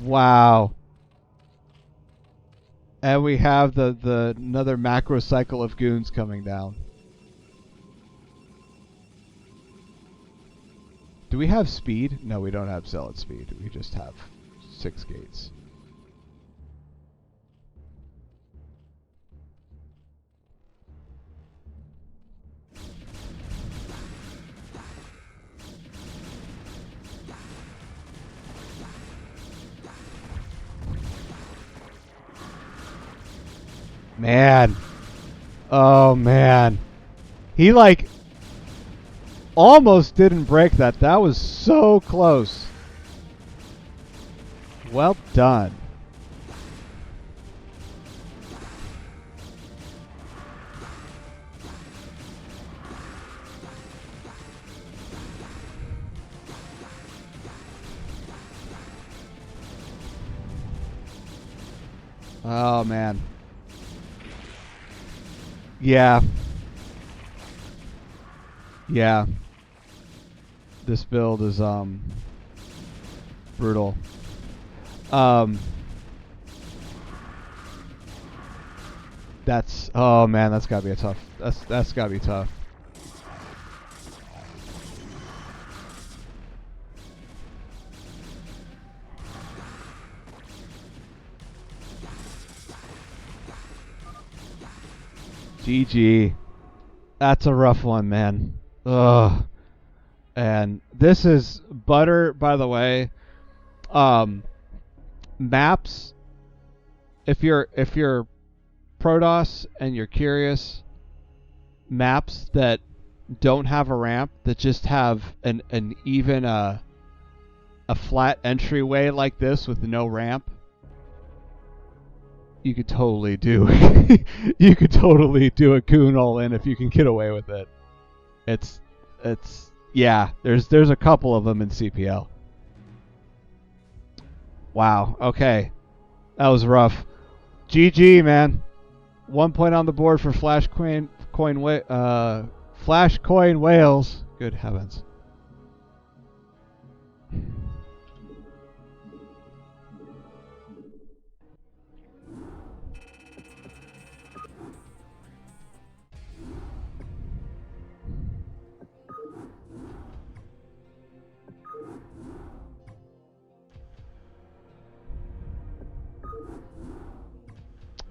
Wow. And we have the another macro cycle of goons coming down. Do we have speed? No, we don't have zealot speed. We just have 6 gates. Man. Oh, man. He, like, almost didn't break that. That was so close. Well done. Oh, man. Yeah. Yeah. This build is brutal. That's, oh man, that's gotta be a tough. That's gotta be tough. GG. That's a rough one, man. Ugh. And this is butter, by the way. Maps. If you're Protoss and you're curious, maps that don't have a ramp, that just have an even a flat entryway like this with no ramp, you could totally do you could totally do a goon all in if you can get away with it. It's yeah, there's a couple of them in CPL. Wow, okay. That was rough. GG, man. 1 point on the board for FlashCoin Wales. Good heavens.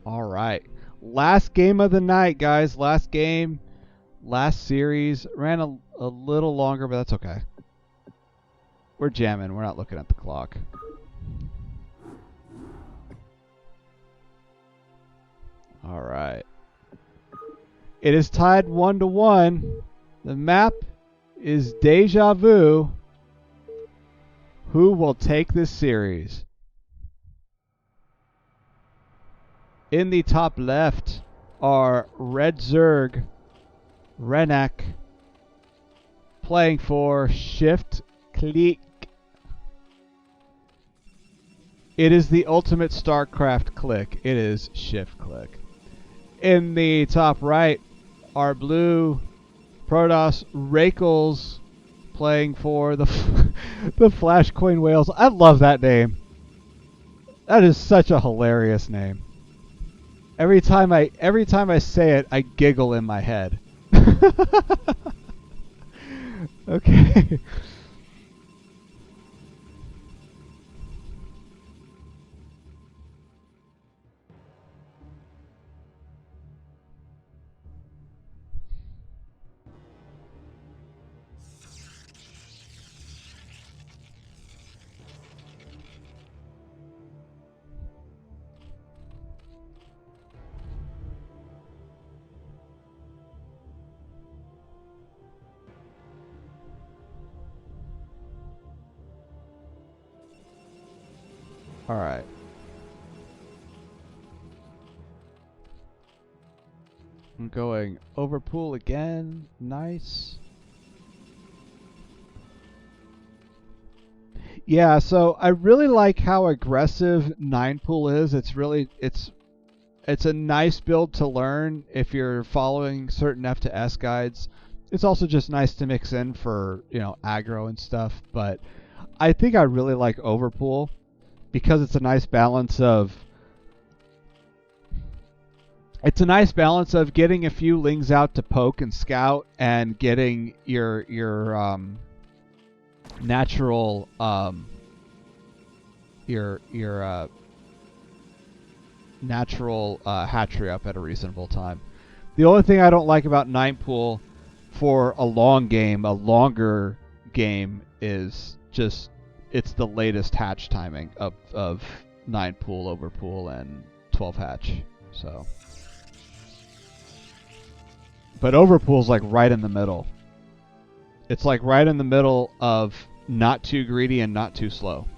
All right. Last game of the night, guys. Last game. Last series. Ran a little longer, but that's okay. We're jamming. We're not looking at the clock. All right. It is tied 1-1. The map is Deja Vu. Who will take this series? In the top left are Red Zerg, Rennac, playing for Shift Clique. It is the ultimate Starcraft clique. It is Shift Clique. In the top right are blue Protoss Raikkles, playing for the the FlashCoin Whales. I love that name. That is such a hilarious name. Every time I say it, I giggle in my head. Okay. All right. I'm going over pool again. Nice. Yeah, so I really like how aggressive 9 pool is. It's a nice build to learn if you're following certain F to S guides. It's also just nice to mix in for, aggro and stuff, but I think I really like overpool because it's a nice balance of getting a few lings out to poke and scout and getting your natural natural hatchery up at a reasonable time. The only thing I don't like about 9 pool for a longer game is just it's the latest hatch timing of 9 pool, over pool, and 12 hatch. So, but over pool's like right in the middle. It's like right in the middle of not too greedy and not too slow.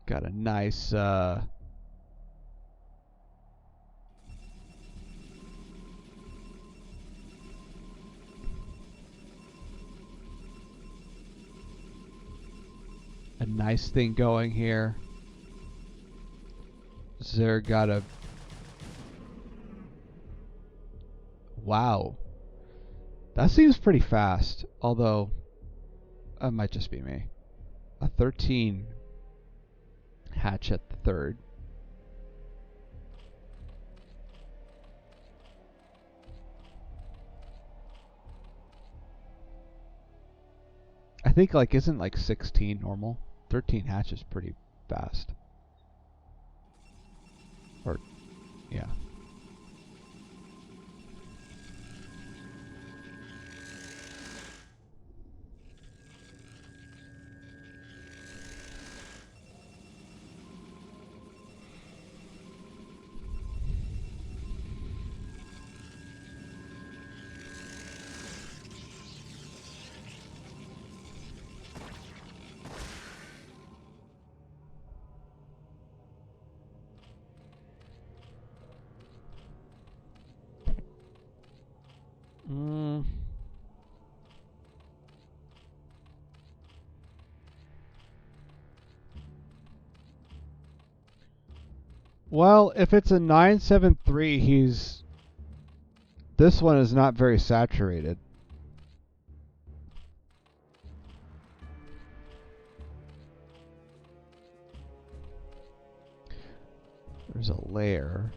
Got a nice a nice thing going here. Zerg got a... Wow. That seems pretty fast, although that might just be me. A 13 hatch at the third. I think isn't 16 normal? 13 hatches pretty fast. Or, yeah. Well, if it's a 973, this one is not very saturated. There's a layer.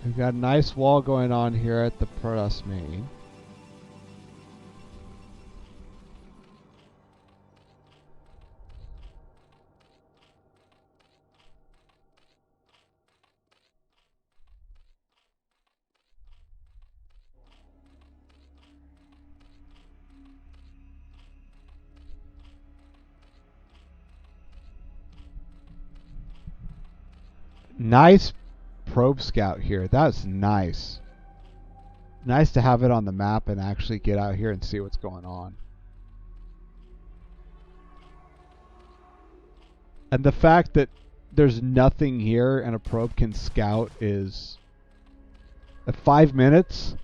We've got a nice wall going on here at the Protoss main. Nice probe scout here. That's nice. Nice to have it on the map and actually get out here and see what's going on. And the fact that there's nothing here and a probe can scout is... At 5 minutes?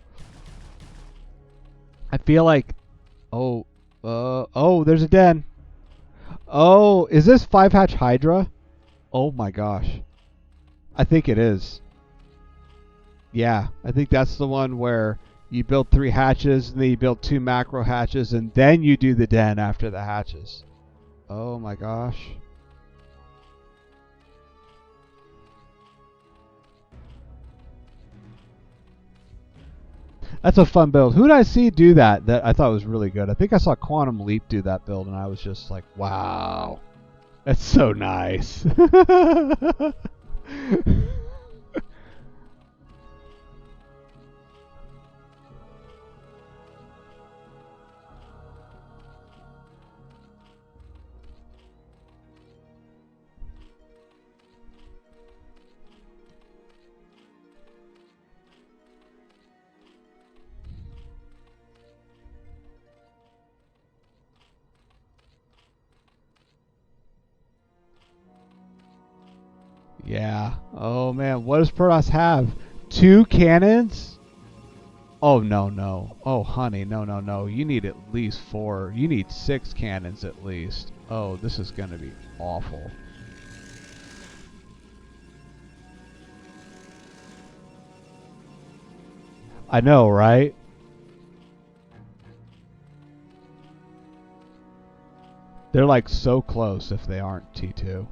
I feel like... Oh, there's a den. Oh, is this 5-hatch Hydra? Oh my gosh. I think it is. Yeah, I think that's the one where you build 3 hatches, and then you build 2 macro hatches, and then you do the den after the hatches. Oh my gosh. That's a fun build. Who did I see do that I thought was really good? I think I saw Quantum Leap do that build, and I was just like, wow. That's so nice. Yeah. Oh man, what does Protoss have? 2 cannons? Oh no, no. Oh honey, no, no, no. You need at least 4. You need 6 cannons at least. Oh, this is gonna be awful. I know, right? They're like so close if they aren't T2.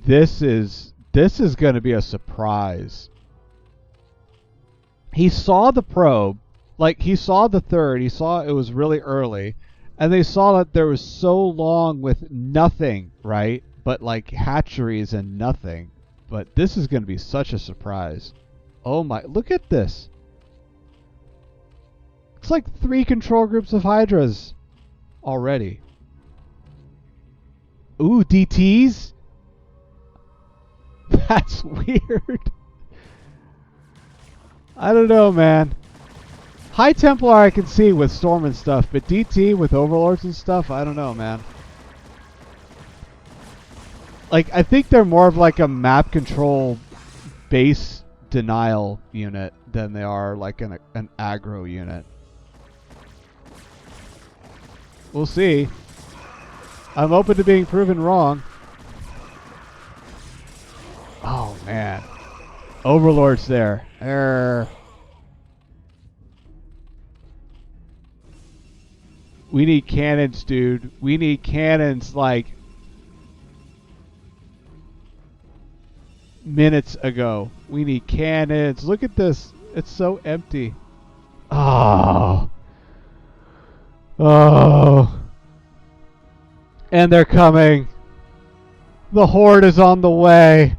This is going to be a surprise. He saw the probe, like he saw the third, he saw it was really early, and they saw that there was so long with nothing, right? But like hatcheries and nothing. But this is going to be such a surprise. Oh my, look at this. It's like 3 control groups of Hydras already. Ooh, DTs? That's weird. I don't know, man. High Templar I can see with Storm and stuff, but DT with Overlords and stuff, I don't know, man. Like, I think they're more of like a map control base denial unit than they are like an aggro unit. We'll see. I'm open to being proven wrong. Oh, man. Overlord's there. We need cannons, dude. We need cannons like minutes ago. We need cannons. Look at this. It's so empty. Oh. Oh. And they're coming. The horde is on the way.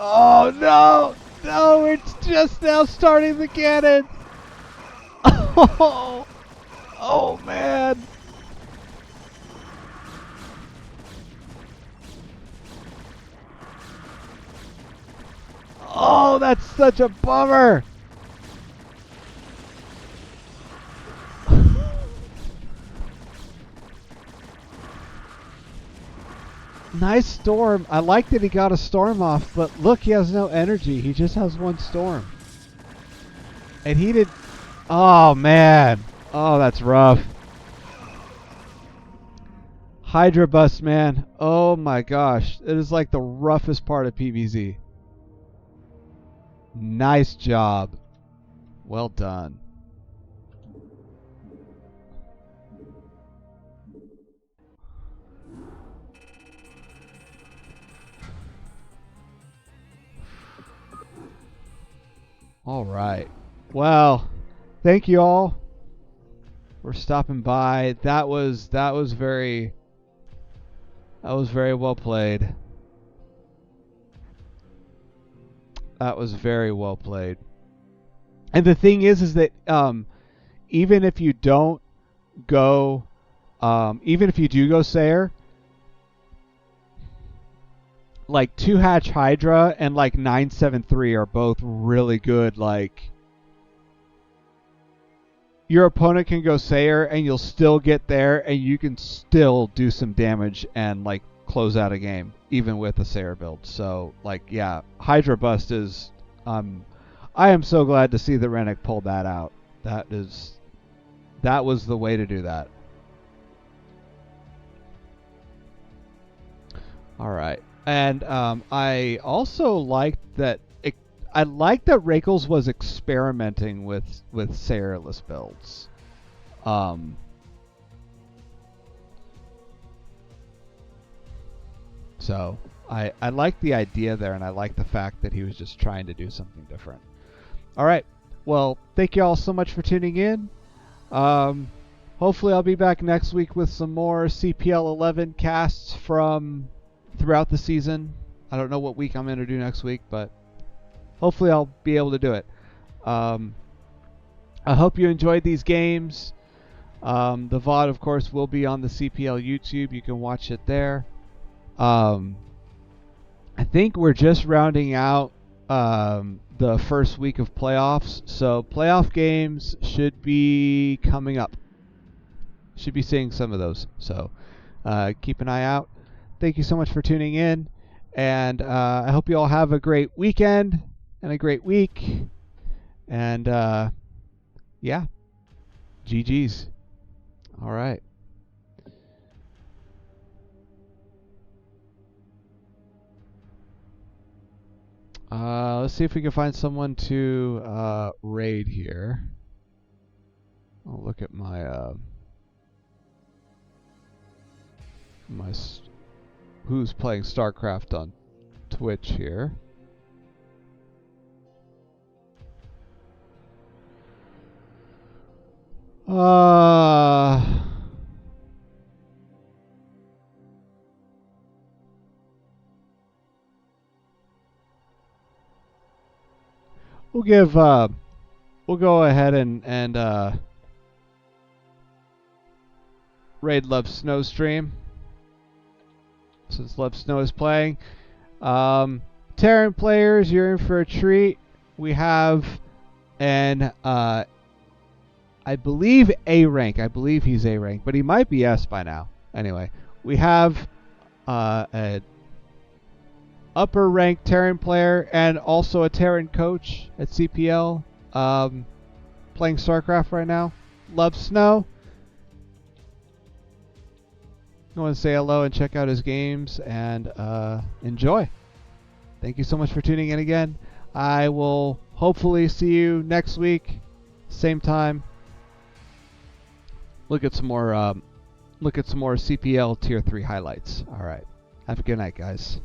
Oh no! No, it's just now starting the cannon. Oh, oh man. Oh, that's such a bummer. Nice storm. I like that he got a storm off, but look, he has no energy. He just has one storm. And he did... Oh, man. Oh, that's rough. Hydra bust, man. Oh, my gosh. It is like the roughest part of PvZ. Nice job. Well done. All right. Well, thank you all for stopping by. That was very well played. That was very well played. And the thing is that even if you don't go, even if you do go Sayer, like 2-hatch Hydra and like 973 are both really good. Like, your opponent can go Sayer and you'll still get there and you can still do some damage and like close out a game even with a Sayer build. So like, yeah, Hydra bust is I am so glad to see that Rennac pulled that out. That was the way to do that. All right. And I also liked that Raikkles was experimenting with Sayerless builds. So I like the idea there, and I like the fact that he was just trying to do something different. All right. Well, thank you all so much for tuning in. Hopefully I'll be back next week with some more CPL 11 casts from throughout the season. I don't know what week I'm going to do next week, but hopefully I'll be able to do it. I hope you enjoyed these games. The VOD, of course, will be on the CPL YouTube. You can watch it there. I think we're just rounding out the first week of playoffs, so playoff games should be coming up. Should be seeing some of those, so keep an eye out. Thank you so much for tuning in, and I hope you all have a great weekend and a great week, and yeah, GG's. All right. Let's see if we can find someone to raid here. I'll look at my who's playing Starcraft on Twitch here. We'll go ahead and raid Love Snowstream, since Love Snow is playing. Terran players, you're in for a treat. We have an I believe A rank. I believe he's A rank, but he might be S by now. Anyway, we have an upper ranked Terran player and also a Terran coach at CPL, playing Starcraft right now. Loves snow. Go and say hello and check out his games and enjoy. Thank you so much for tuning in again. I will hopefully see you next week, same time. Look at some more CPL Tier 3 highlights. All right. Have a good night, guys.